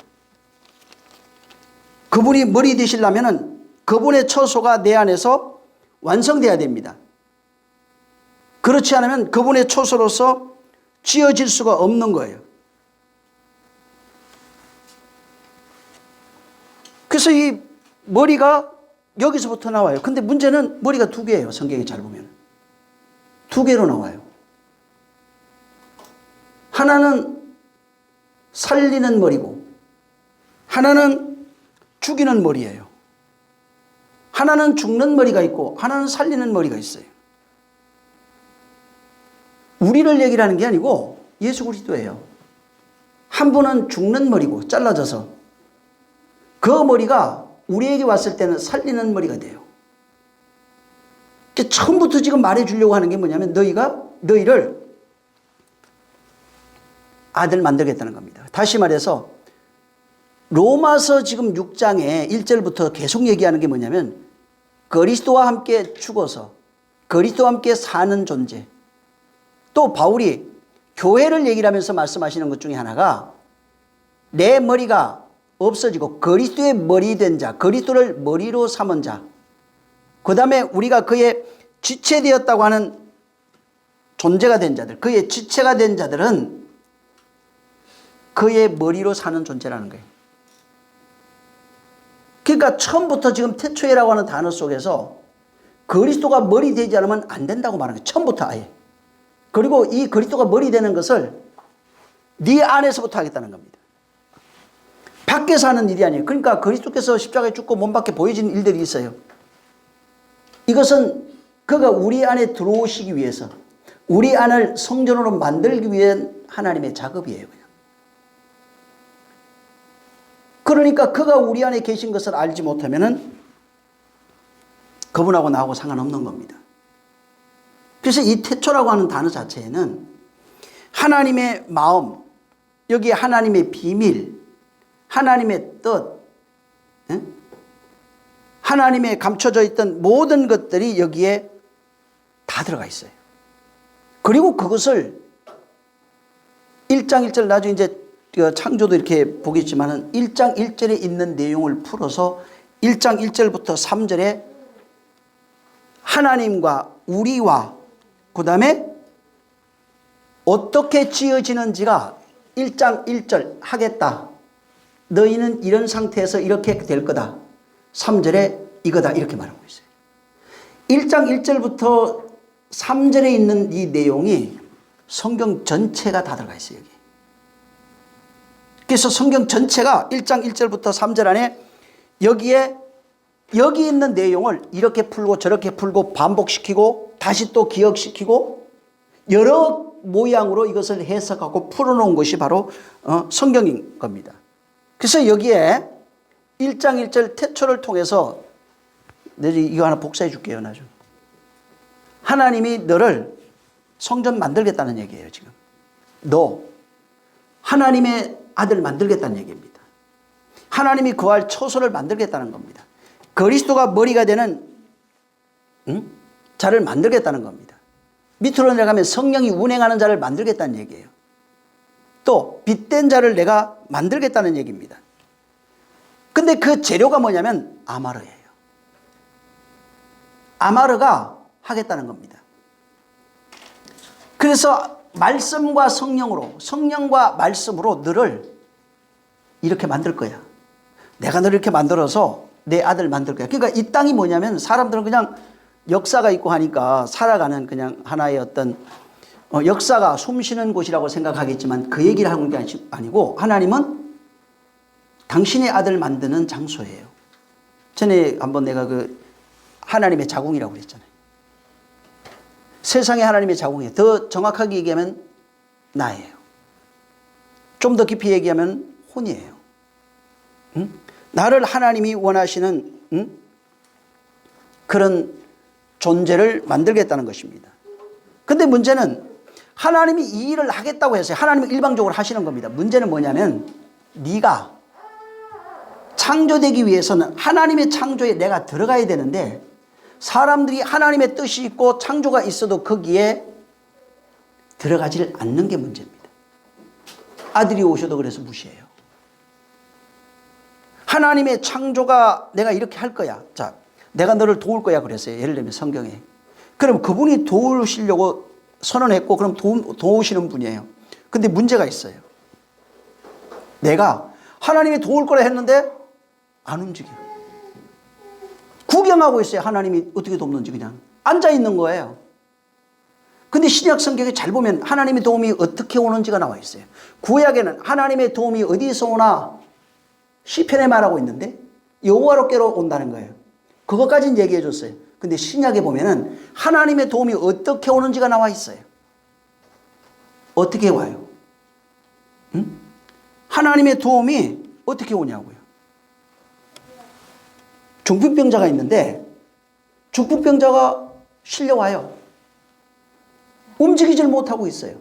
그분이 머리 되시려면 그분의 처소가 내 안에서 완성돼야 됩니다. 그렇지 않으면 그분의 처소로서 지어질 수가 없는 거예요. 그래서 이 머리가 여기서부터 나와요. 근데 문제는 머리가 두 개예요. 성경에 잘 보면. 두 개로 나와요. 하나는 살리는 머리고 하나는 죽이는 머리예요. 하나는 죽는 머리가 있고 하나는 살리는 머리가 있어요. 우리를 얘기를 하는 게 아니고 예수 그리스도예요. 한 분은 죽는 머리고 잘라져서 그 머리가 우리에게 왔을 때는 살리는 머리가 돼요. 처음부터 지금 말해주려고 하는 게 뭐냐면 너희를 아들 만들겠다는 겁니다. 다시 말해서 로마서 지금 6장에 1절부터 계속 얘기하는 게 뭐냐면 그리스도와 함께 죽어서 그리스도와 함께 사는 존재. 또 바울이 교회를 얘기를 하면서 말씀하시는 것 중에 하나가 내 머리가 없어지고 그리스도의 머리 된 자, 그리스도를 머리로 삼은 자, 그 다음에 우리가 그의 지체되었다고 하는 존재가 된 자들, 그의 지체가 된 자들은 그의 머리로 사는 존재라는 거예요. 그러니까 처음부터 지금 태초에라고 하는 단어 속에서 그리스도가 머리 되지 않으면 안 된다고 말하는 거예요. 처음부터 아예. 그리고 이 그리스도가 머리 되는 것을 네 안에서부터 하겠다는 겁니다. 밖에서 하는 일이 아니에요. 그러니까 그리스도께서 십자가에 죽고 몸 밖에 보여지는 일들이 있어요. 이것은 그가 우리 안에 들어오시기 위해서 우리 안을 성전으로 만들기 위한 하나님의 작업이에요. 그냥. 그러니까 그가 우리 안에 계신 것을 알지 못하면은 그분하고 나하고 상관없는 겁니다. 그래서 이 태초라고 하는 단어 자체에는 하나님의 마음, 여기에 하나님의 비밀, 하나님의 뜻, 하나님의 감춰져 있던 모든 것들이 여기에 다 들어가 있어요. 그리고 그것을 1장 1절 나중에 이제 창조도 이렇게 보겠지만은 1장 1절에 있는 내용을 풀어서 1장 1절부터 3절에 하나님과 우리와 그 다음에 어떻게 지어지는지가 1장 1절 하겠다. 너희는 이런 상태에서 이렇게 될 거다. 3절에 이거다. 이렇게 말하고 있어요. 1장 1절부터 3절에 있는 이 내용이 성경 전체가 다 들어가 있어요. 여기. 그래서 성경 전체가 1장 1절부터 3절 안에 여기 있는 내용을 이렇게 풀고 저렇게 풀고 반복시키고 다시 또 기억시키고 여러 모양으로 이것을 해석하고 풀어놓은 것이 바로 성경인 겁니다. 그래서 여기에 1장 1절 태초를 통해서 이거 하나 복사해 줄게요. 나중에. 하나님이 너를 성전 만들겠다는 얘기예요. 지금 너 하나님의 아들 만들겠다는 얘기입니다. 하나님이 거할 처소를 만들겠다는 겁니다. 그리스도가 머리가 되는 자를 만들겠다는 겁니다. 밑으로 내려가면 성령이 운행하는 자를 만들겠다는 얘기예요. 또 빛된 자를 내가 만들겠다는 얘기입니다. 근데 그 재료가 뭐냐면 아마르예요. 아마르가 하겠다는 겁니다. 그래서 말씀과 성령으로, 성령과 말씀으로 너를 이렇게 만들 거야. 내가 너를 이렇게 만들어서 내 아들 만들 거야. 그러니까 이 땅이 뭐냐면 사람들은 그냥 역사가 있고 하니까 살아가는 그냥 하나의 어떤 역사가 숨쉬는 곳이라고 생각하겠지만 그 얘기를 하는 게 아니고 하나님은 당신의 아들 만드는 장소예요. 전에 한번 내가 그 하나님의 자궁이라고 그랬잖아요. 세상에 하나님의 자궁이에요. 더 정확하게 얘기하면 나예요. 좀 더 깊이 얘기하면 혼이에요. 응? 나를 하나님이 원하시는 그런 존재를 만들겠다는 것입니다. 근데 문제는 하나님이 이 일을 하겠다고 했어요. 하나님은 일방적으로 하시는 겁니다. 문제는 뭐냐면 네가 창조되기 위해서는 하나님의 창조에 내가 들어가야 되는데 사람들이 하나님의 뜻이 있고 창조가 있어도 거기에 들어가지를 않는 게 문제입니다. 아들이 오셔도 그래서 무시해요. 하나님의 창조가 내가 이렇게 할 거야. 자, 내가 너를 도울 거야 그랬어요. 예를 들면 성경에. 그럼 그분이 도우시려고 선언했고 그럼 도우시는 분이에요. 근데 문제가 있어요. 내가 하나님이 도울 거라 했는데 안 움직여. 구경하고 있어요. 하나님이 어떻게 돕는지 그냥. 앉아 있는 거예요. 근데 신약 성경에 잘 보면 하나님의 도움이 어떻게 오는지가 나와 있어요. 구약에는 하나님의 도움이 어디서 오나 시편에 말하고 있는데 여호와로께로 온다는 거예요. 그것까지는 얘기해 줬어요. 근데 신약에 보면은 하나님의 도움이 어떻게 오는지가 나와 있어요. 어떻게 와요? 응? 하나님의 도움이 어떻게 오냐고요. 중풍병자가 있는데 중풍병자가 실려와요. 움직이질 못하고 있어요.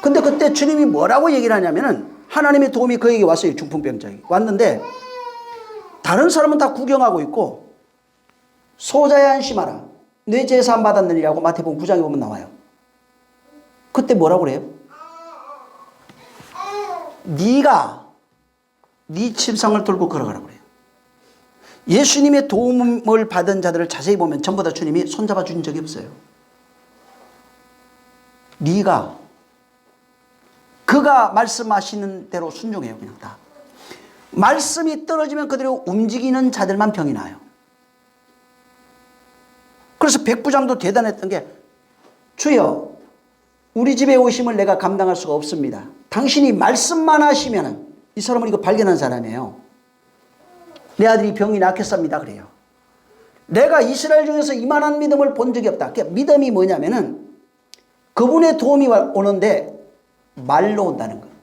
근데 그때 주님이 뭐라고 얘기를 하냐면은 하나님의 도움이 그에게 왔어요. 중풍병자에게 왔는데 다른 사람은 다 구경하고 있고 소자야 안심하라 내 죄 사함 받았느니라고 마태복음 9장에 보면 나와요. 그때 뭐라고 그래요? 네가 네 침상을 들고 걸어가라고 그래요. 예수님의 도움을 받은 자들을 자세히 보면 전부 다 주님이 손잡아 준 적이 없어요. 네가 그가 말씀하시는 대로 순종해요. 그냥 다. 말씀이 떨어지면 그대로 움직이는 자들만 병이 나요. 그래서 백부장도 대단했던 게 주여 우리 집에 오심을 내가 감당할 수가 없습니다. 당신이 말씀만 하시면 이 사람은 이거 발견한 사람이에요. 내 아들이 병이 낫겠습니다 그래요. 내가 이스라엘 중에서 이만한 믿음을 본 적이 없다. 그러니까 믿음이 뭐냐면은 그분의 도움이 오는데 말로 온다는 거예요.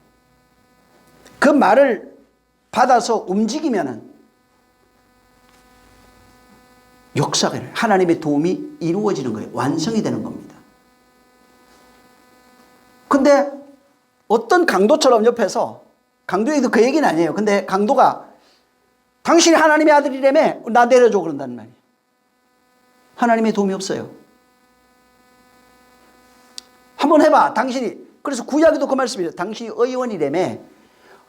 그 말을 받아서 움직이면은 역사가 하나님의 도움이 이루어지는 거예요. 완성이 되는 겁니다. 근데 어떤 강도처럼 옆에서 강도에도 그 얘기는 아니에요. 근데 강도가 당신이 하나님의 아들이라며 나 내려줘 그런다는 말이에요. 하나님의 도움이 없어요. 한번 해봐. 당신이 그래서 구약에도 그 말씀이에요. 당신이 의원이라며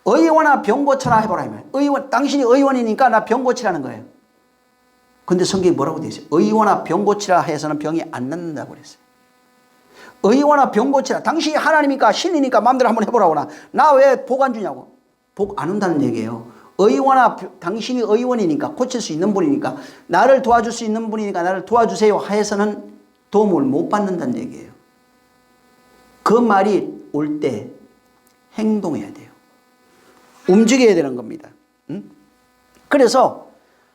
의원아 병 고쳐라 해보라. 의원 당신이 의원이니까 나 병 고치라는 거예요. 근데 성경이 뭐라고 되어 있어요? 의원아 병 고치라 해서는 병이 안 낫는다고 그랬어요. 의원아 병 고치라. 당신이 하나님이니까 신이니까 마음대로 한번 해보라고. 나 왜 복 안 주냐고. 복 안 온다는 얘기예요. 의원아 당신이 의원이니까 고칠 수 있는 분이니까 나를 도와줄 수 있는 분이니까 나를 도와주세요 해서는 도움을 못 받는다는 얘기예요. 그 말이 올 때 행동해야 돼요. 움직여야 되는 겁니다. 그래서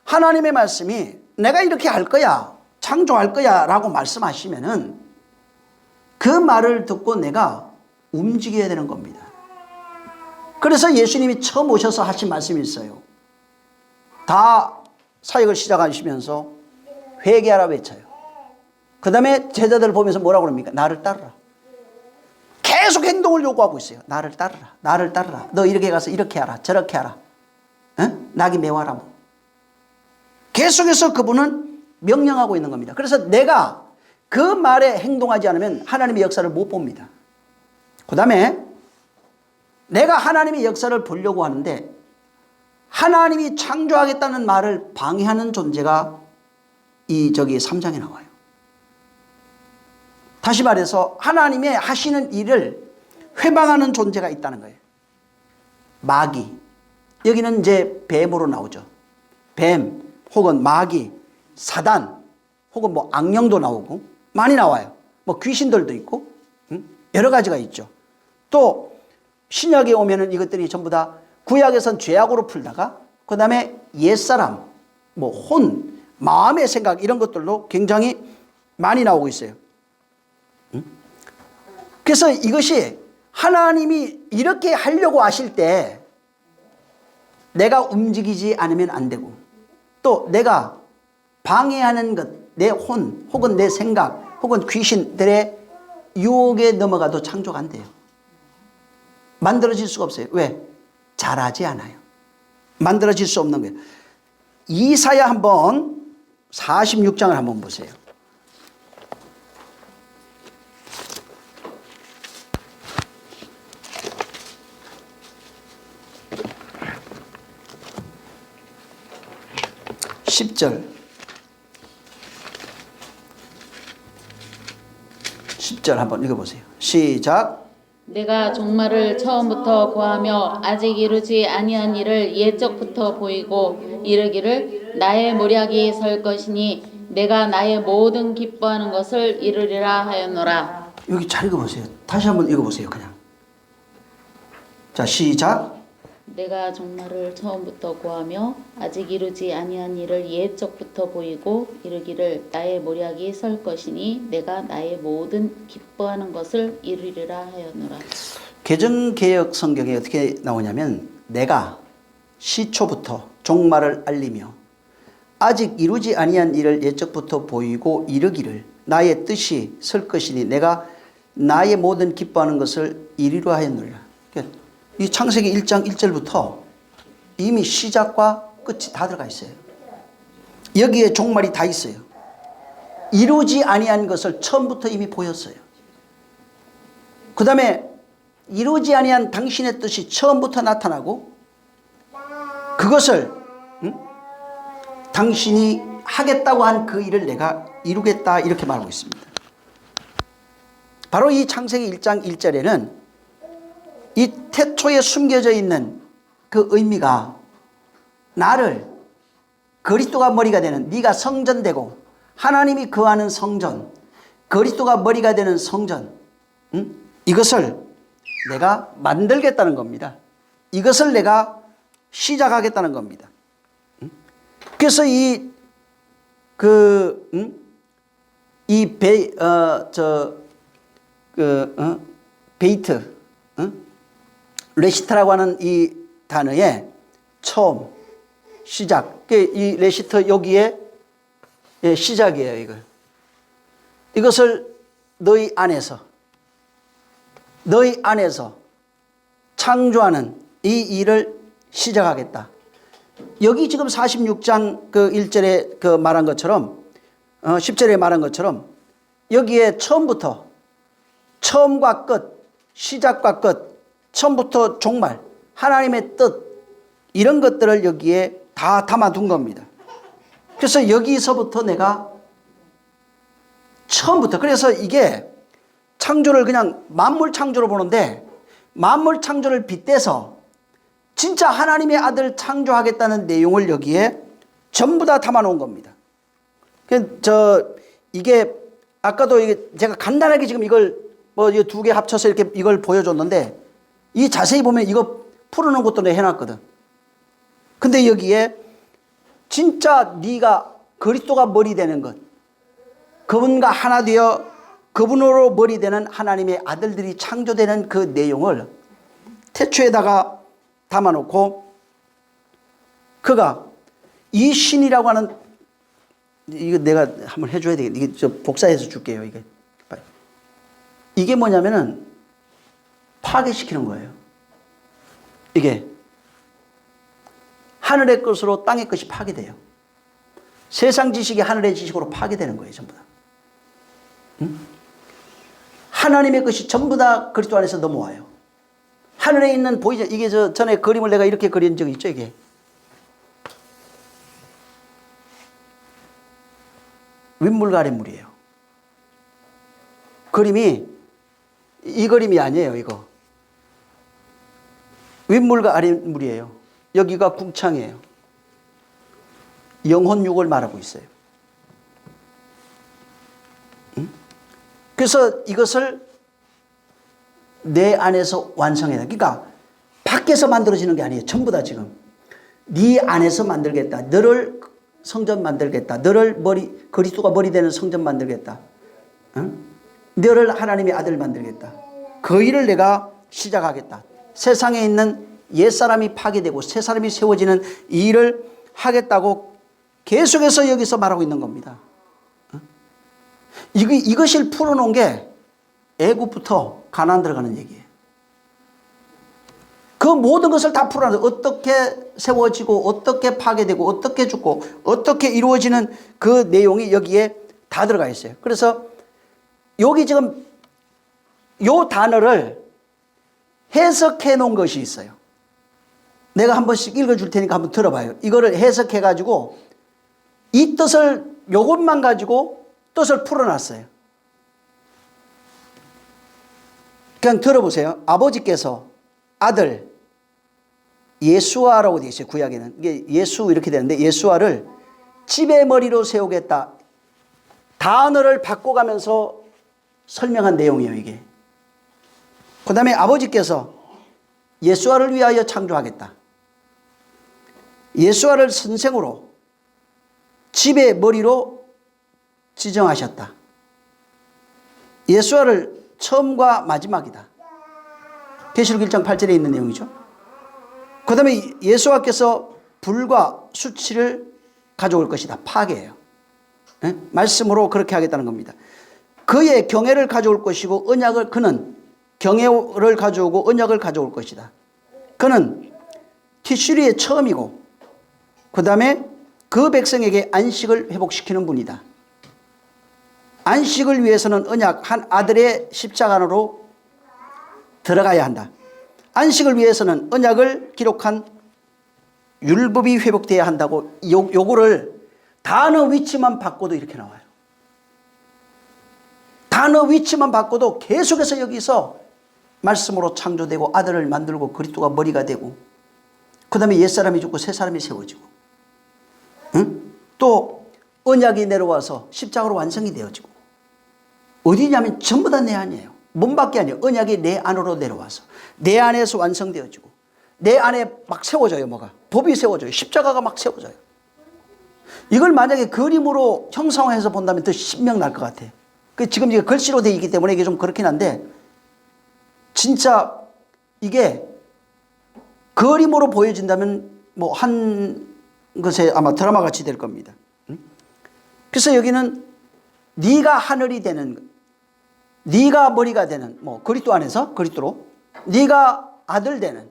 하나님의 말씀이 내가 이렇게 할 거야 창조할 거야 라고 말씀하시면은 그 말을 듣고 내가 움직여야 되는 겁니다. 그래서 예수님이 처음 오셔서 하신 말씀이 있어요. 다 사역을 시작하시면서 회개하라 외쳐요. 그 다음에 제자들을 보면서 뭐라고 그럽니까? 나를 따르라. 계속 행동을 요구하고 있어요. 나를 따르라. 나를 따르라. 너 이렇게 가서 이렇게 하라. 저렇게 하라. 낙이 매화라. 뭐. 계속해서 그분은 명령하고 있는 겁니다. 그래서 내가 그 말에 행동하지 않으면 하나님의 역사를 못 봅니다. 그 다음에 내가 하나님의 역사를 보려고 하는데 하나님이 창조하겠다는 말을 방해하는 존재가 이 3장에 나와요. 다시 말해서 하나님의 하시는 일을 회방하는 존재가 있다는 거예요. 마귀. 여기는 이제 뱀으로 나오죠. 뱀 혹은 마귀, 사단 혹은 뭐 악령도 나오고 많이 나와요. 뭐 귀신들도 있고 여러 가지가 있죠. 또 신약에 오면은 이것들이 전부 다 구약에선 죄악으로 풀다가 그 다음에 옛사람, 뭐 혼, 마음의 생각 이런 것들로 굉장히 많이 나오고 있어요. 그래서 이것이 하나님이 이렇게 하려고 하실 때 내가 움직이지 않으면 안 되고 또 내가 방해하는 것, 내 혼 혹은 내 생각 혹은 귀신들의 유혹에 넘어가도 창조가 안 돼요. 만들어질 수가 없어요. 왜? 잘하지 않아요. 만들어질 수 없는 거예요. 이사야 한번 46장을 한번 보세요. (10절) 10절 한번 읽어보세요. 시작. 내가 종말을 처음부터 구하며 아직 이루지 아니한 일을 옛적부터 보이고 이르기를 나의 모략이 설 것이니 내가 나의 모든 기뻐하는 것을 이루리라 하였노라. 여기 잘 읽어보세요. 다시 한번 읽어보세요. 그냥. 자, 시작. 내가 종말을 처음부터 구하며 아직 이루지 아니한 일을 옛적부터 보이고 이르기를 나의 모략이 설 것이니 내가 나의 모든 기뻐하는 것을 이루리라 하였노라. 개정개혁 성경에 어떻게 나오냐면 내가 시초부터 종말을 알리며 아직 이루지 아니한 일을 옛적부터 보이고 이르기를 나의 뜻이 설 것이니 내가 나의 모든 기뻐하는 것을 이루리라 하였노라. 이 창세기 1장 1절부터 이미 시작과 끝이 다 들어가 있어요. 여기에 종말이 다 있어요. 이루지 아니한 것을 처음부터 이미 보였어요. 그 다음에 이루지 아니한 당신의 뜻이 처음부터 나타나고 그것을 당신이 하겠다고 한 그 일을 내가 이루겠다 이렇게 말하고 있습니다. 바로 이 창세기 1장 1절에는 이 태초에 숨겨져 있는 그 의미가 나를 그리스도가 머리가 되는 네가 성전되고 하나님이 거하는 성전 그리스도가 머리가 되는 성전 이것을 내가 만들겠다는 겁니다. 이것을 내가 시작하겠다는 겁니다. 그래서 베이트 레시트라고 하는 이 단어의 처음, 시작. 이 레시트 여기에 시작이에요, 이것을 너희 안에서 창조하는 이 일을 시작하겠다. 여기 지금 46장 그 1절에 그 말한 것처럼 10절에 말한 것처럼 여기에 처음부터 처음과 끝, 시작과 끝 처음부터 종말, 하나님의 뜻 이런 것들을 여기에 다 담아둔 겁니다. 그래서 여기서부터 내가 처음부터 그래서 이게 창조를 그냥 만물 창조로 보는데 만물 창조를 빗대서 진짜 하나님의 아들 창조하겠다는 내용을 여기에 전부 다 담아놓은 겁니다. 이게 아까도 제가 간단하게 지금 이걸 뭐 두 개 합쳐서 이렇게 이걸 보여줬는데 이 자세히 보면 이거 풀어놓은 것도 내가 해놨거든. 근데 여기에 진짜 네가 그리스도가 머리 되는 것, 그분과 하나 되어 그분으로 머리 되는 하나님의 아들들이 창조되는 그 내용을 태초에다가 담아놓고 그가 이 신이라고 하는 이거 내가 한번 해줘야 되겠네. 이게 저 복사해서 줄게요. 이게 뭐냐면은 파괴시키는 거예요. 이게 하늘의 것으로 땅의 것이 파괴돼요. 세상 지식이 하늘의 지식으로 파괴되는 거예요. 전부 다. 하나님의 것이 전부 다 그리스도 안에서 넘어와요. 하늘에 있는 보이죠? 이게 저 전에 그림을 내가 이렇게 그린 적이 있죠. 이게 윗물과 아랫물이에요. 그림이 이 그림이 아니에요. 이거 윗물과 아랫물이에요. 여기가 궁창이에요. 영혼 육을 말하고 있어요. 그래서 이것을 내 안에서 완성해야 돼. 그러니까 밖에서 만들어지는 게 아니에요. 전부 다 지금 네 안에서 만들겠다. 너를 성전 만들겠다. 너를 그리스도가 머리 되는 성전 만들겠다. 너를 하나님의 아들 만들겠다. 그 일을 내가 시작하겠다. 세상에 있는 옛사람이 파괴되고 새 사람이 세워지는 이 일을 하겠다고 계속해서 여기서 말하고 있는 겁니다. 이것을 풀어놓은 게 애굽부터 가나안 들어가는 얘기예요. 그 모든 것을 다 풀어놔서 어떻게 세워지고 어떻게 파괴되고 어떻게 죽고 어떻게 이루어지는 그 내용이 여기에 다 들어가 있어요. 그래서 여기 지금 요 단어를 해석해 놓은 것이 있어요. 내가 한 번씩 읽어줄 테니까 한번 들어봐요. 이거를 해석해 가지고 이 뜻을 요것만 가지고 뜻을 풀어놨어요. 그냥 들어보세요. 아버지께서 아들 예수아라고 되어 있어요. 구약에는 이게 예수 이렇게 되는데 예수아를 집의 머리로 세우겠다. 단어를 바꿔가면서 설명한 내용이에요. 이게. 그 다음에 아버지께서 예수아를 위하여 창조하겠다. 예수아를 선생으로 집의 머리로 지정하셨다. 예수아를 처음과 마지막이다. 계시록 1장 8절에 있는 내용이죠. 그 다음에 예수와께서 불과 수치를 가져올 것이다. 파괴예요. 네? 말씀으로 그렇게 하겠다는 겁니다. 그의 경애를 가져올 것이고 언약을 그는 경애를 가져오고 언약을 가져올 것이다. 그는 티슈리의 처음이고 그 다음에 그 백성에게 안식을 회복시키는 분이다. 안식을 위해서는 언약 한 아들의 십자가 안으로 들어가야 한다. 안식을 위해서는 언약을 기록한 율법이 회복돼야 한다고 요거를 단어 위치만 바꿔도 이렇게 나와요. 단어 위치만 바꿔도 계속해서 여기서 말씀으로 창조되고 아들을 만들고 그리스도가 머리가 되고 그 다음에 옛사람이 죽고 새사람이 세워지고 응? 또 언약이 내려와서 십자가로 완성이 되어지고 어디냐면 전부 다 내 안이에요. 몸밖에 아니에요. 언약이 내 안으로 내려와서 내 안에서 완성되어지고 내 안에 막 세워져요. 뭐가 법이 세워져요. 십자가가 막 세워져요. 이걸 만약에 그림으로 형상화해서 본다면 더 신명 날 것 같아. 지금 이게 글씨로 되어 있기 때문에 이게 좀 그렇긴 한데 진짜 이게 그림으로 보여진다면 뭐 한 것에 아마 드라마 같이 될 겁니다. 그래서 여기는 네가 하늘이 되는, 네가 머리가 되는, 뭐 그리스도 안에서 그리스도로 네가 아들 되는,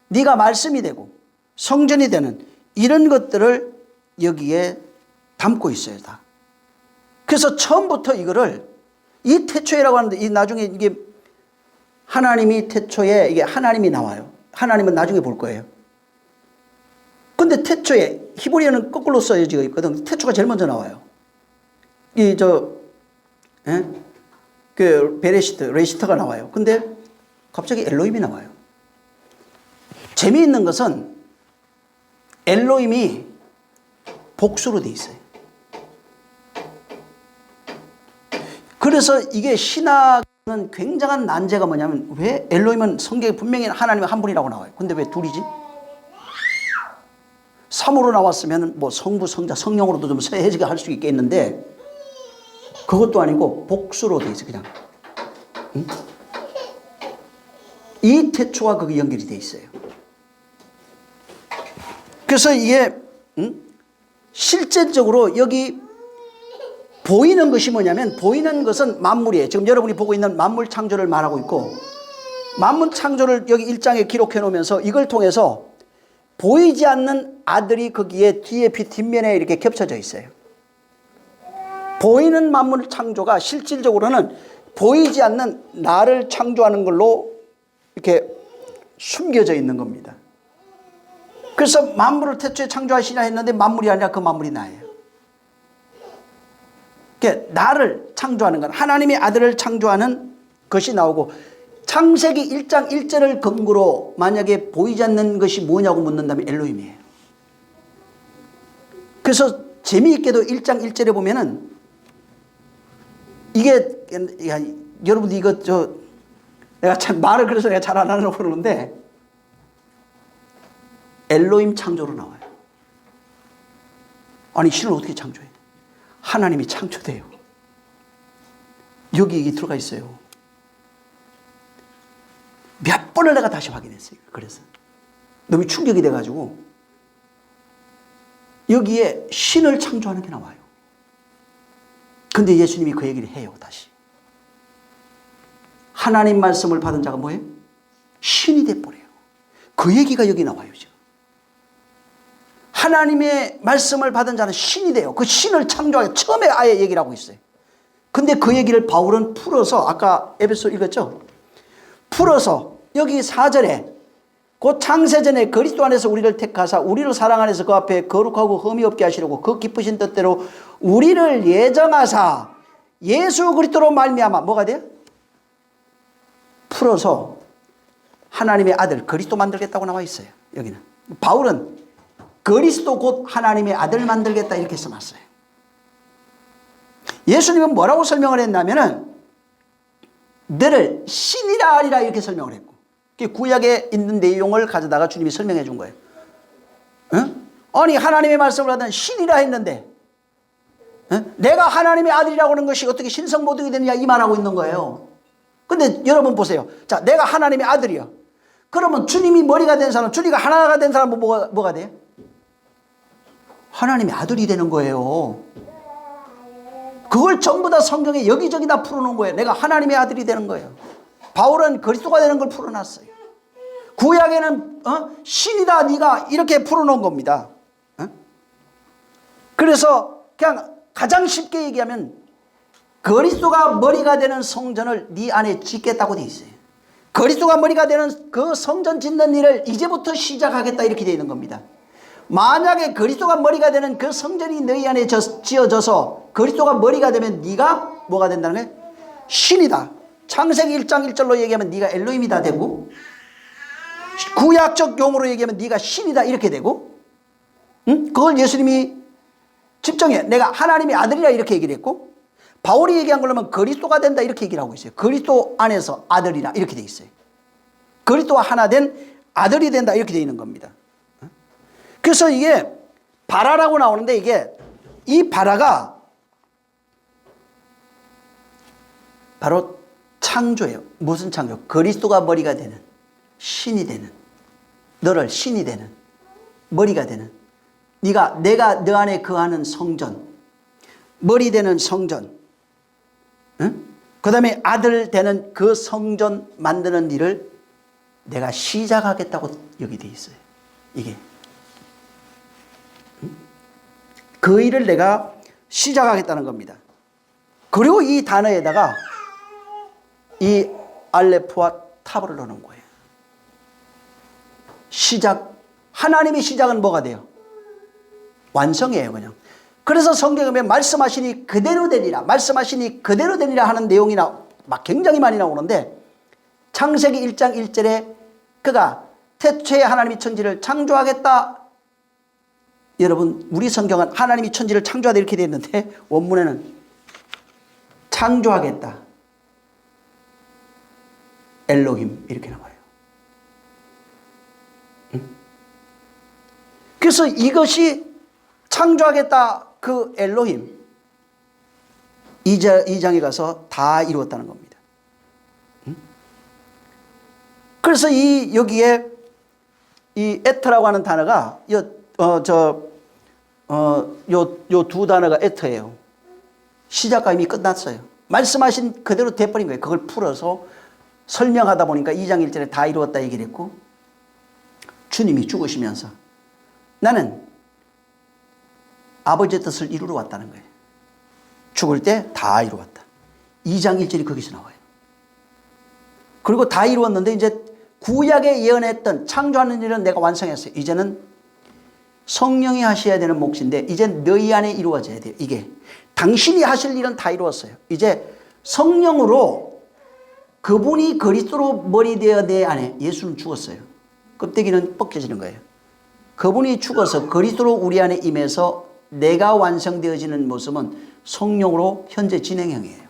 네가 말씀이 되고 성전이 되는 이런 것들을 여기에 담고 있어요. 다. 그래서 처음부터 이거를 이 태초에라고 하는데 이 나중에 이게 하나님이 태초에 이게 하나님이 나와요. 하나님은 나중에 볼 거예요. 근데 태초에 히브리어는 거꾸로 써져 있거든. 태초가 제일 먼저 나와요. 그 베레시트, 레시트가 나와요. 근데 갑자기 엘로힘이 나와요. 재미있는 것은 엘로힘이 복수로 돼 있어요. 그래서 이게 신학은 굉장한 난제가 뭐냐면 왜 엘로힘은 성경에 분명히 하나님의 한 분이라고 나와요. 근데 왜 둘이지? 3으로 나왔으면 뭐 성부, 성자, 성령으로도 좀 해석할 수 있겠는데 그것도 아니고 복수로 돼 있어요. 그냥. 응? 이 태초와 그게 연결이 돼 있어요. 그래서 이게 실제적으로 여기 보이는 것이 뭐냐면 보이는 것은 만물이에요. 지금 여러분이 보고 있는 만물 창조를 말하고 있고 만물 창조를 여기 1장에 기록해 놓으면서 이걸 통해서 보이지 않는 아들이 거기에 뒤에 뒷면에 이렇게 겹쳐져 있어요. 보이는 만물 창조가 실질적으로는 보이지 않는 나를 창조하는 걸로 이렇게 숨겨져 있는 겁니다. 그래서 만물을 태초에 창조하시냐 했는데 만물이 아니라 그 만물이 나예요. 그러니까 나를 창조하는 건 하나님의 아들을 창조하는 것이 나오고 창세기 1장 1절을 근거로 만약에 보이지 않는 것이 뭐냐고 묻는다면 엘로힘이에요. 그래서 재미있게도 1장 1절에 보면은 이게 야, 여러분들 이거 내가 참 말을 그래서 내가 잘 안 하려고 그러는데 엘로힘 창조로 나와요. 아니 신을 어떻게 창조해? 하나님이 창조돼요. 여기 얘기 들어가 있어요. 몇 번을 내가 다시 확인했어요. 그래서 너무 충격이 돼가지고 여기에 신을 창조하는 게 나와요. 근데 예수님이 그 얘기를 해요. 다시 하나님 말씀을 받은 자가 뭐예요? 신이 돼버려요. 그 얘기가 여기 나와요. 지금 하나님의 말씀을 받은 자는 신이 돼요. 그 신을 창조하게 처음에 아예 얘기를 하고 있어요. 근데 그 얘기를 바울은 풀어서 아까 에베소 읽었죠? 풀어서 여기 4절에 곧 창세전에 그리스도 안에서 우리를 택하사 우리를 사랑 안에서 그 앞에 거룩하고 흠이 없게 하시려고 그 기쁘신 뜻대로 우리를 예정하사 예수 그리스도로 말미암아 뭐가 돼요? 풀어서 하나님의 아들 그리스도 만들겠다고 나와 있어요. 여기는 바울은 그리스도 곧 하나님의 아들 만들겠다 이렇게 써놨어요. 예수님은 뭐라고 설명을 했냐면은 너를 신이라 하리라 이렇게 설명을 했고 구약에 있는 내용을 가져다가 주님이 설명해 준 거예요. 응? 아니 하나님의 말씀을 하던 신이라 했는데 응? 내가 하나님의 아들이라고 하는 것이 어떻게 신성모독이 되느냐 이 말하고 있는 거예요. 근데 여러분 보세요. 자, 내가 하나님의 아들이야. 그러면 주님이 머리가 된 사람, 주님이 하나가 된 사람은 뭐가 돼요? 하나님의 아들이 되는 거예요. 그걸 전부 다 성경에 여기저기 다 풀어놓은 거예요. 내가 하나님의 아들이 되는 거예요. 바울은 그리스도가 되는 걸 풀어놨어요. 구약에는 신이다 네가 이렇게 풀어놓은 겁니다. 그래서 그냥 가장 쉽게 얘기하면 그리스도가 머리가 되는 성전을 네 안에 짓겠다고 돼 있어요. 그리스도가 머리가 되는 그 성전 짓는 일을 이제부터 시작하겠다 이렇게 돼 있는 겁니다. 만약에 그리스도가 머리가 되는 그 성전이 너희 안에 지어져서 그리스도가 머리가 되면 네가 뭐가 된다는 거예요? 신이다. 창세기 1장 1절로 얘기하면 네가 엘로힘이다 되고 구약적 용어로 얘기하면 네가 신이다 이렇게 되고 그걸 예수님이 집정해. 내가 하나님의 아들이라 이렇게 얘기를 했고 바울이 얘기한 걸로면 그리스도가 된다 이렇게 얘기를 하고 있어요. 그리스도 안에서 아들이라 이렇게 돼 있어요. 그리스도와 하나 된 아들이 된다 이렇게 돼 있는 겁니다. 그래서 이게 바라라고 나오는데 이게 이 바라가 바로 창조예요. 무슨 창조? 그리스도가 머리가 되는 신이 되는 너를 신이 되는 머리가 되는 내가 너 안에 거하는 성전 머리 되는 성전 응? 그 다음에 아들 되는 그 성전 만드는 일을 내가 시작하겠다고 여기 돼 있어요. 이게 그 일을 내가 시작하겠다는 겁니다. 그리고 이 단어에다가 이 알레프와 타브를 넣는 거예요. 시작. 하나님의 시작은 뭐가 돼요? 완성이에요, 그냥. 그래서 성경에 보면 말씀하시니 그대로 되리라, 말씀하시니 그대로 되리라 하는 내용이 막 굉장히 많이 나오는데 창세기 1장 1절에 그가 태초에 하나님이 천지를 창조하겠다. 여러분 우리 성경은 하나님이 천지를 창조하다 이렇게 되어 있는데 원문에는 창조하겠다 엘로힘 이렇게 나와요. 그래서 이것이 창조하겠다 그 엘로힘 2장에 가서 다 이루었다는 겁니다. 그래서 여기에 이 에터라고 하는 단어가 요 두 단어가 에터예요. 시작과 이미 끝났어요. 말씀하신 그대로 돼버린 거예요. 그걸 풀어서 설명하다 보니까 2장 1절에 다 이루었다 얘기를 했고 주님이 죽으시면서 나는 아버지의 뜻을 이루러 왔다는 거예요. 죽을 때 다 이루었다. 2장 1절이 거기서 나와요. 그리고 다 이루었는데 이제 구약에 예언했던 창조하는 일은 내가 완성했어요. 이제는 성령이 하셔야 되는 몫인데 이제 너희 안에 이루어져야 돼요. 이게 당신이 하실 일은 다 이루었어요. 이제 성령으로 그분이 그리스도로 머리 되어 내 안에 예수는 죽었어요. 껍데기는 벗겨지는 거예요. 그분이 죽어서 그리스도로 우리 안에 임해서 내가 완성되어지는 모습은 성령으로 현재 진행형이에요.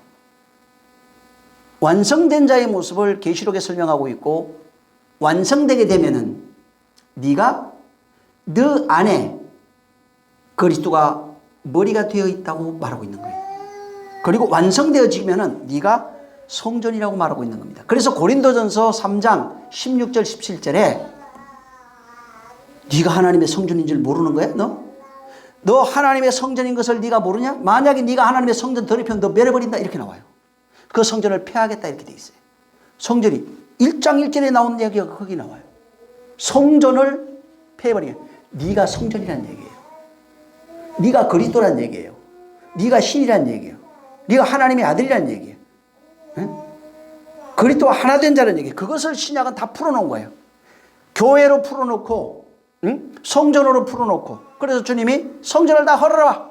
완성된 자의 모습을 계시록에 설명하고 있고, 완성되게 되면은 네가 너 안에 그리스도가 머리가 되어 있다고 말하고 있는 거예요. 그리고 완성되어지면은 네가 성전이라고 말하고 있는 겁니다. 그래서 고린도전서 3장 16절 17절에 네가 하나님의 성전인 줄 모르는 거야? 너 하나님의 성전인 것을 네가 모르냐? 만약에 네가 하나님의 성전 더럽히면 너 멸해버린다 이렇게 나와요. 그 성전을 폐하겠다 이렇게 돼 있어요. 성전이 1장 1절에 나온 얘기가 거기 나와요. 성전을 폐해버리면 네가 성전이라는 얘기예요. 네가 그리스도라는 얘기예요. 네가 신이라는 얘기예요. 네가 하나님의 아들이라는 얘기예요. 응? 그리스도와 하나 된 자라는 얘기예요. 그것을 신약은 다 풀어놓은 거예요. 교회로 풀어놓고, 응? 성전으로 풀어놓고. 그래서 주님이 성전을 다 헐어라.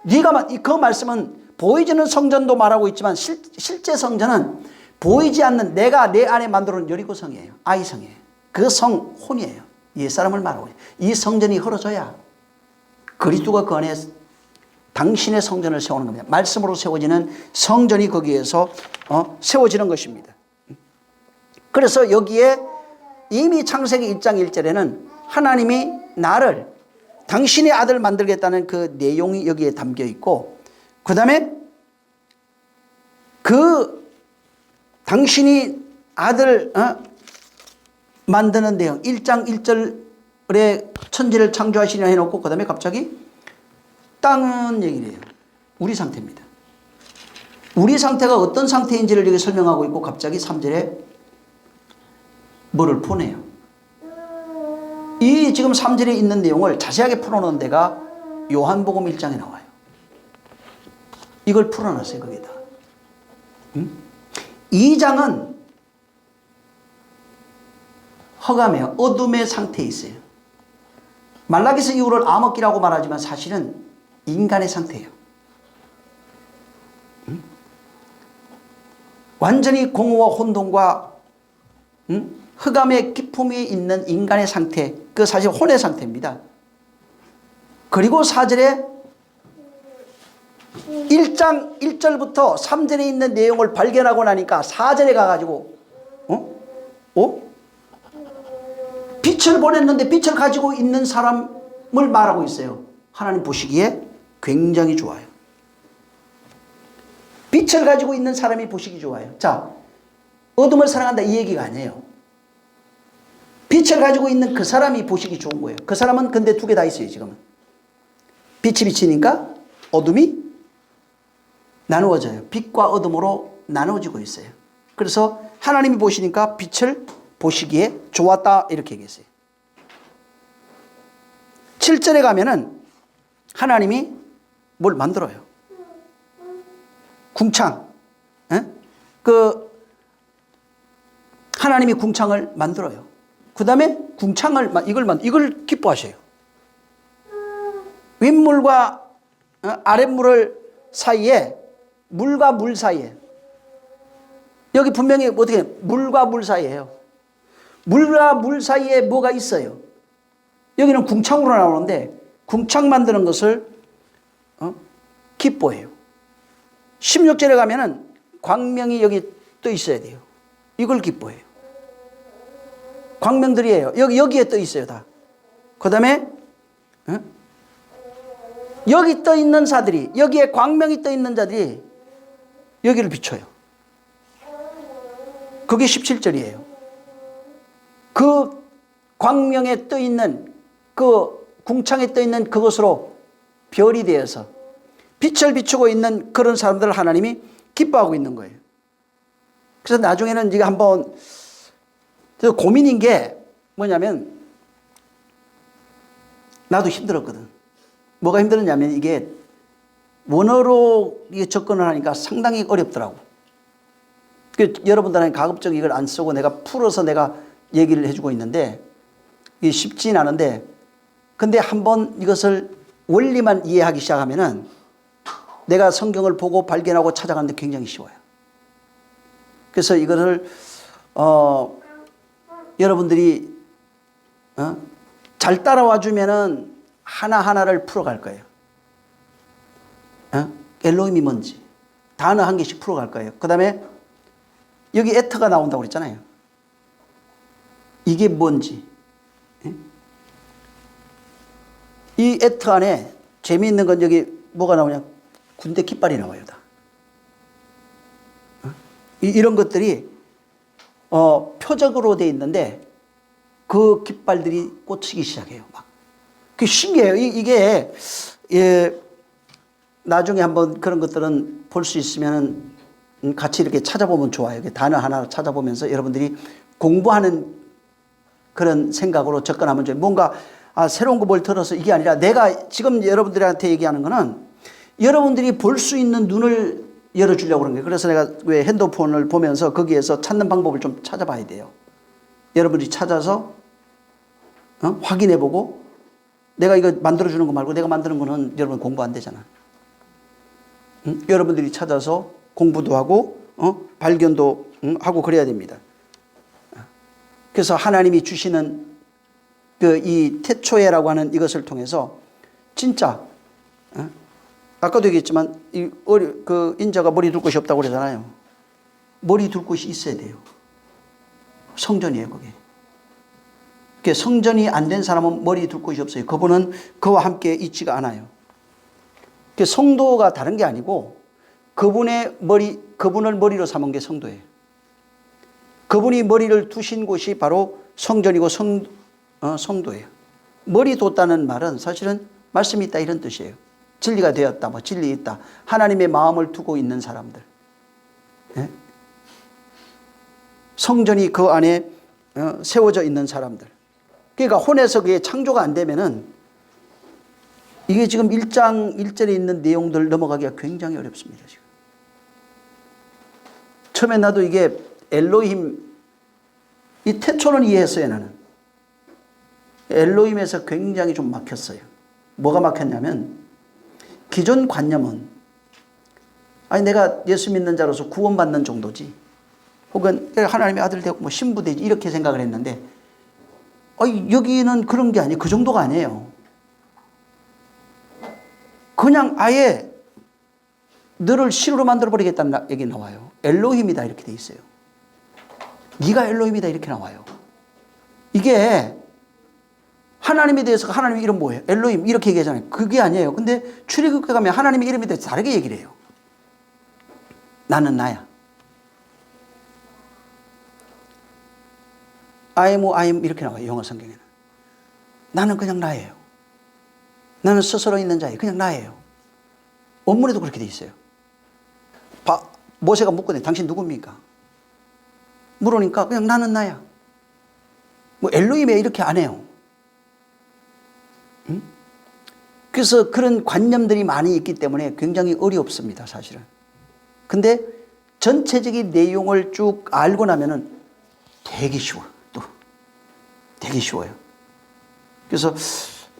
네가 그 말씀은 보이지는 성전도 말하고 있지만 실제 성전은 보이지 않는 내가 내 안에 만들어 놓은 여리고성이에요. 아이성이에요. 그 성혼이에요. 옛사람을 말하고 있어요. 이 성전이 헐어져야 그리스도가 그 안에 당신의 성전을 세우는 겁니다. 말씀으로 세워지는 성전이 거기에서 세워지는 것입니다. 그래서 여기에 이미 창세기 1장 1절에는 하나님이 나를 당신의 아들 만들겠다는 그 내용이 여기에 담겨 있고, 그 다음에 그 당신이 아들 만드는 내용 1장 1절에 천지를 창조하시려 해놓고 그 다음에 갑자기 땅은 얘기를 해요. 우리 상태입니다. 우리 상태가 어떤 상태인지를 여기 설명하고 있고 갑자기 3절에 뭐를 보내요. 이 지금 3절에 있는 내용을 자세하게 풀어놓은 데가 요한복음 1장에 나와요. 이걸 풀어놨어요. 거기다. 2장은 허감해요. 어둠의 상태에 있어요. 말라기서 이후를 암흑기라고 말하지만 사실은 인간의 상태예요. 완전히 공허와 혼돈과 흑암의 기품이 있는 인간의 상태, 그 사실 혼의 상태입니다. 그리고 4절에 1장 1절부터 3절에 있는 내용을 발견하고 나니까 4절에 가가지고 빛을 보냈는데 빛을 가지고 있는 사람을 말하고 있어요. 하나님 보시기에 굉장히 좋아요. 빛을 가지고 있는 사람이 보시기 좋아요. 자, 어둠을 사랑한다 이 얘기가 아니에요. 빛을 가지고 있는 그 사람이 보시기 좋은 거예요. 그 사람은 근데 두 개 다 있어요. 지금은 빛이 비치니까 어둠이 나누어져요. 빛과 어둠으로 나누어지고 있어요. 그래서 하나님이 보시니까 빛을 보시기에 좋았다 이렇게 얘기했어요. 7절에 가면은 하나님이 뭘 만들어요. 궁창. 하나님이 궁창을 만들어요. 그 다음에 궁창을 이걸 기뻐하셔요. 윗물과 아랫물을 사이에 물과 물 사이에 여기 분명히 어떻게 물과 물 사이에요. 물과 물 사이에 뭐가 있어요. 여기는 궁창으로 나오는데 궁창 만드는 것을 기뻐해요. 16절에 가면은 광명이 여기 떠 있어야 돼요. 이걸 기뻐해요. 광명들이에요. 여기에 떠 있어요 다. 그 다음에 여기 떠 있는 자들이, 여기에 광명이 떠 있는 자들이 여기를 비춰요. 그게 17절이에요. 그 광명에 떠 있는 그 궁창에 떠 있는 그것으로 별이 되어서 빛을 비추고 있는 그런 사람들을 하나님이 기뻐하고 있는 거예요. 그래서 나중에는 이게 한번 고민인 게 뭐냐면 나도 힘들었거든. 뭐가 힘들었냐면 이게 원어로 접근을 하니까 상당히 어렵더라고. 여러분들은 가급적 이걸 안 쓰고 내가 풀어서 내가 얘기를 해주고 있는데 이게 쉽진 않은데, 근데 한번 이것을 원리만 이해하기 시작하면은 내가 성경을 보고 발견하고 찾아가는데 굉장히 쉬워요. 그래서 이거를 여러분들이 잘 따라와 주면은 하나하나를 풀어갈 거예요. 엘로힘이 뭔지 단어 한 개씩 풀어갈 거예요. 그 다음에 여기 에터가 나온다고 그랬잖아요. 이게 뭔지. 이 에터 안에 재미있는 건 여기 뭐가 나오냐. 군대 깃발이 나와요. 다. 이런 것들이 표적으로 돼 있는데 그 깃발들이 꽂히기 시작해요. 막. 그게 신기해요. 이게 나중에 한번 그런 것들은 볼 수 있으면 같이 이렇게 찾아보면 좋아요. 단어 하나 찾아보면서 여러분들이 공부하는 그런 생각으로 접근하면 좋아요. 뭔가 새로운 거 뭘 들어서 이게 아니라 내가 지금 여러분들한테 얘기하는 거는 여러분들이 볼 수 있는 눈을 열어주려고 그런 거예요. 그래서 내가 왜 핸드폰을 보면서 거기에서 찾는 방법을 좀 찾아봐야 돼요. 여러분들이 찾아서 확인해보고 내가 이거 만들어주는 거 말고 내가 만드는 거는 여러분 공부 안 되잖아. 여러분들이 찾아서 공부도 하고 발견도 하고 그래야 됩니다. 그래서 하나님이 주시는 이 태초에라고 하는 이것을 통해서 진짜 아까도 얘기했지만 그 인자가 머리 둘 곳이 없다고 그러잖아요. 머리 둘 곳이 있어야 돼요. 성전이에요, 그게. 성전이 안 된 사람은 머리 둘 곳이 없어요. 그분은 그와 함께 있지가 않아요. 성도가 다른 게 아니고 그분을 머리로 삼은 게 성도예요. 그분이 머리를 두신 곳이 바로 성전이고 성도예요. 머리 뒀다는 말은 사실은 말씀이 있다 이런 뜻이에요. 진리가 되었다, 뭐 진리 있다. 하나님의 마음을 두고 있는 사람들. 예? 성전이 그 안에 세워져 있는 사람들. 그러니까 혼에서 그게 창조가 안 되면은 이게 지금 1장 1절에 있는 내용들 넘어가기가 굉장히 어렵습니다. 지금. 처음에 나도 이게 엘로힘, 이 태초는 이해했어요, 나는. 엘로힘에서 굉장히 좀 막혔어요. 뭐가 막혔냐면 기존 관념은 내가 예수 믿는 자로서 구원받는 정도지 혹은 하나님의 아들 되고 뭐 신부 되지 이렇게 생각을 했는데 여기는 그런 게 아니에요. 그 정도가 아니에요. 그냥 아예 너를 신으로 만들어버리겠다는 얘기 나와요. 엘로힘이다 이렇게 돼 있어요. 네가 엘로힘이다 이렇게 나와요. 이게 하나님에 대해서 하나님의 이름 뭐예요? 엘로힘 이렇게 얘기하잖아요. 그게 아니에요. 근데 출애굽에 가면 하나님의 이름에 대해서 다르게 얘기를 해요. 나는 나야. I am 이렇게 나와요. 영어 성경에는. 나는 그냥 나예요. 나는 스스로 있는 자예요. 그냥 나예요. 원문에도 그렇게 돼 있어요. 모세가 묻거든요. 당신 누굽니까? 물으니까 그냥 나는 나야. 뭐 엘로힘에 이렇게 안 해요. 응? 그래서 그런 관념들이 많이 있기 때문에 굉장히 어렵습니다. 사실은. 근데 전체적인 내용을 쭉 알고 나면은 되게 쉬워요. 또 되게 쉬워요. 그래서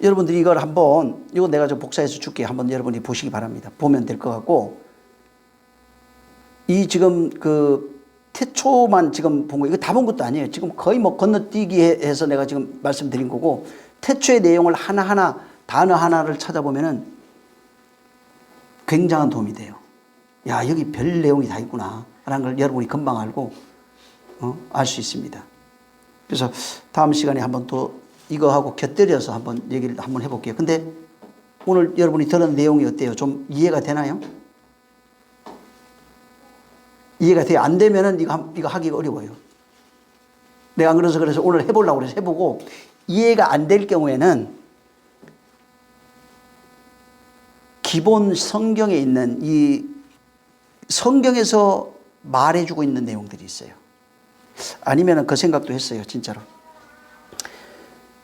여러분들이 이걸 한번 이거 내가 좀 복사해서 줄게 한번 여러분이 보시기 바랍니다. 보면 될 것 같고 이 지금 그 태초만 지금 본 거 이거 다 본 것도 아니에요. 지금 거의 뭐 건너뛰기 해서 내가 지금 말씀드린 거고 태초의 내용을 하나하나 단어 하나를 찾아보면은 굉장한 도움이 돼요. 야 여기 별 내용이 다 있구나 라는 걸 여러분이 금방 알고 알 수 있습니다. 그래서 다음 시간에 한번 또 이거하고 곁들여서 한번 얘기를 한번 해볼게요. 근데 오늘 여러분이 들은 내용이 어때요? 좀 이해가 되나요? 이해가 돼요? 안 되면은 이거 하기가 어려워요. 내가 안 그래서 오늘 해보려고 그래서 해보고 이해가 안 될 경우에는 기본 성경에 있는 이 성경에서 말해주고 있는 내용들이 있어요. 아니면은 그 생각도 했어요. 진짜로.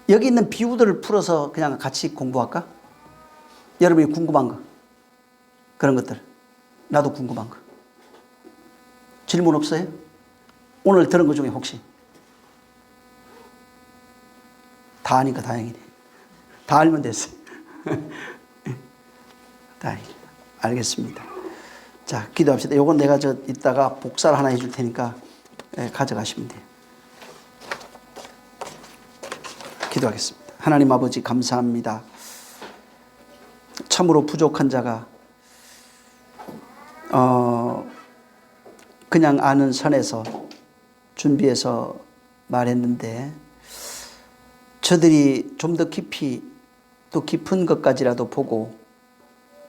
여기 있는 비유들을 풀어서 그냥 같이 공부할까? 여러분이 궁금한 거. 그런 것들. 나도 궁금한 거. 질문 없어요? 오늘 들은 것 중에 혹시? 다 아니까 다행이네. 다 알면 됐어요. 다행이다. 알겠습니다. 자, 기도합시다. 요건 내가 이따가 복사를 하나 해줄 테니까 가져가시면 돼요. 기도하겠습니다. 하나님 아버지 감사합니다. 참으로 부족한 자가 그냥 아는 선에서 준비해서 말했는데, 저들이 좀 더 깊이 또 깊은 것까지라도 보고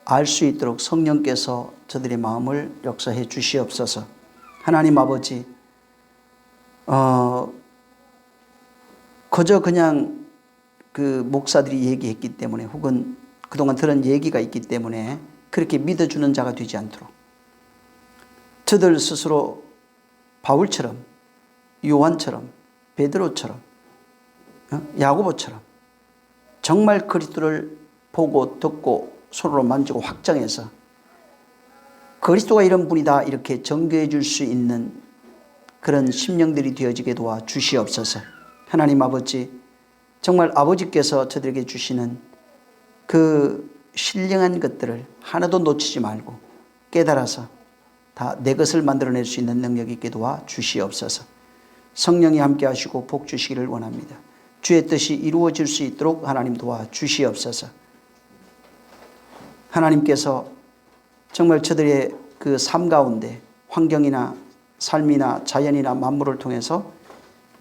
알 수 있도록 성령께서 저들의 마음을 역사해 주시옵소서. 하나님 아버지, 그저 그냥 그 목사들이 얘기했기 때문에, 혹은 그동안 들은 얘기가 있기 때문에 그렇게 믿어주는 자가 되지 않도록, 저들 스스로 바울처럼, 요한처럼, 베드로처럼, 야고보처럼 정말 그리스도를 보고 듣고 손으로 만지고 확장해서 그리스도가 이런 분이다 이렇게 정교해 줄 수 있는 그런 심령들이 되어지게 도와 주시옵소서. 하나님 아버지, 정말 아버지께서 저들에게 주시는 그 신령한 것들을 하나도 놓치지 말고 깨달아서 다 내 것을 만들어낼 수 있는 능력이 있게 도와 주시옵소서. 성령이 함께 하시고 복 주시기를 원합니다. 주의 뜻이 이루어질 수 있도록 하나님 도와 주시옵소서. 하나님께서 정말 저들의 그 삶 가운데 환경이나 삶이나 자연이나 만물을 통해서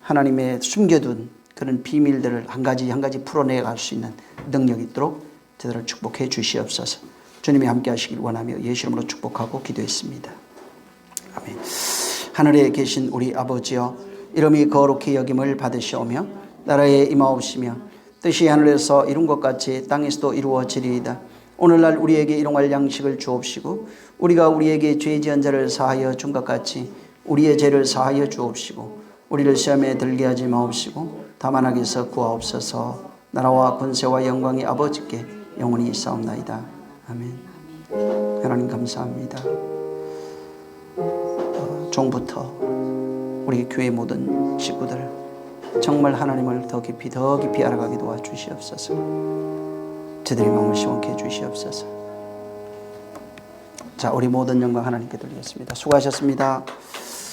하나님의 숨겨둔 그런 비밀들을 한 가지 한 가지 풀어내 갈 수 있는 능력이 있도록 저들을 축복해 주시옵소서. 주님이 함께 하시길 원하며 예수 이름으로 축복하고 기도했습니다. 아멘. 하늘에 계신 우리 아버지여, 이름이 거룩히 여김을 받으시오며 나라에 임하옵시며 뜻이 하늘에서 이룬 것 같이 땅에서도 이루어지리이다. 오늘날 우리에게 일용할 양식을 주옵시고 우리가 우리에게 죄 지은 자를 사하여 준 것 같이 우리의 죄를 사하여 주옵시고 우리를 시험에 들게 하지 마옵시고 다만 악에서 구하옵소서. 나라와 권세와 영광이 아버지께 영원히 있사옵나이다. 아멘. 하나님 감사합니다. 종부터 우리 교회 모든 식구들 정말 하나님을 더 깊이 알아가게 도와주시옵소서. 저들의 마음을 시원케 해주시옵소서. 자, 우리 모든 영광 하나님께 돌리겠습니다. 수고하셨습니다.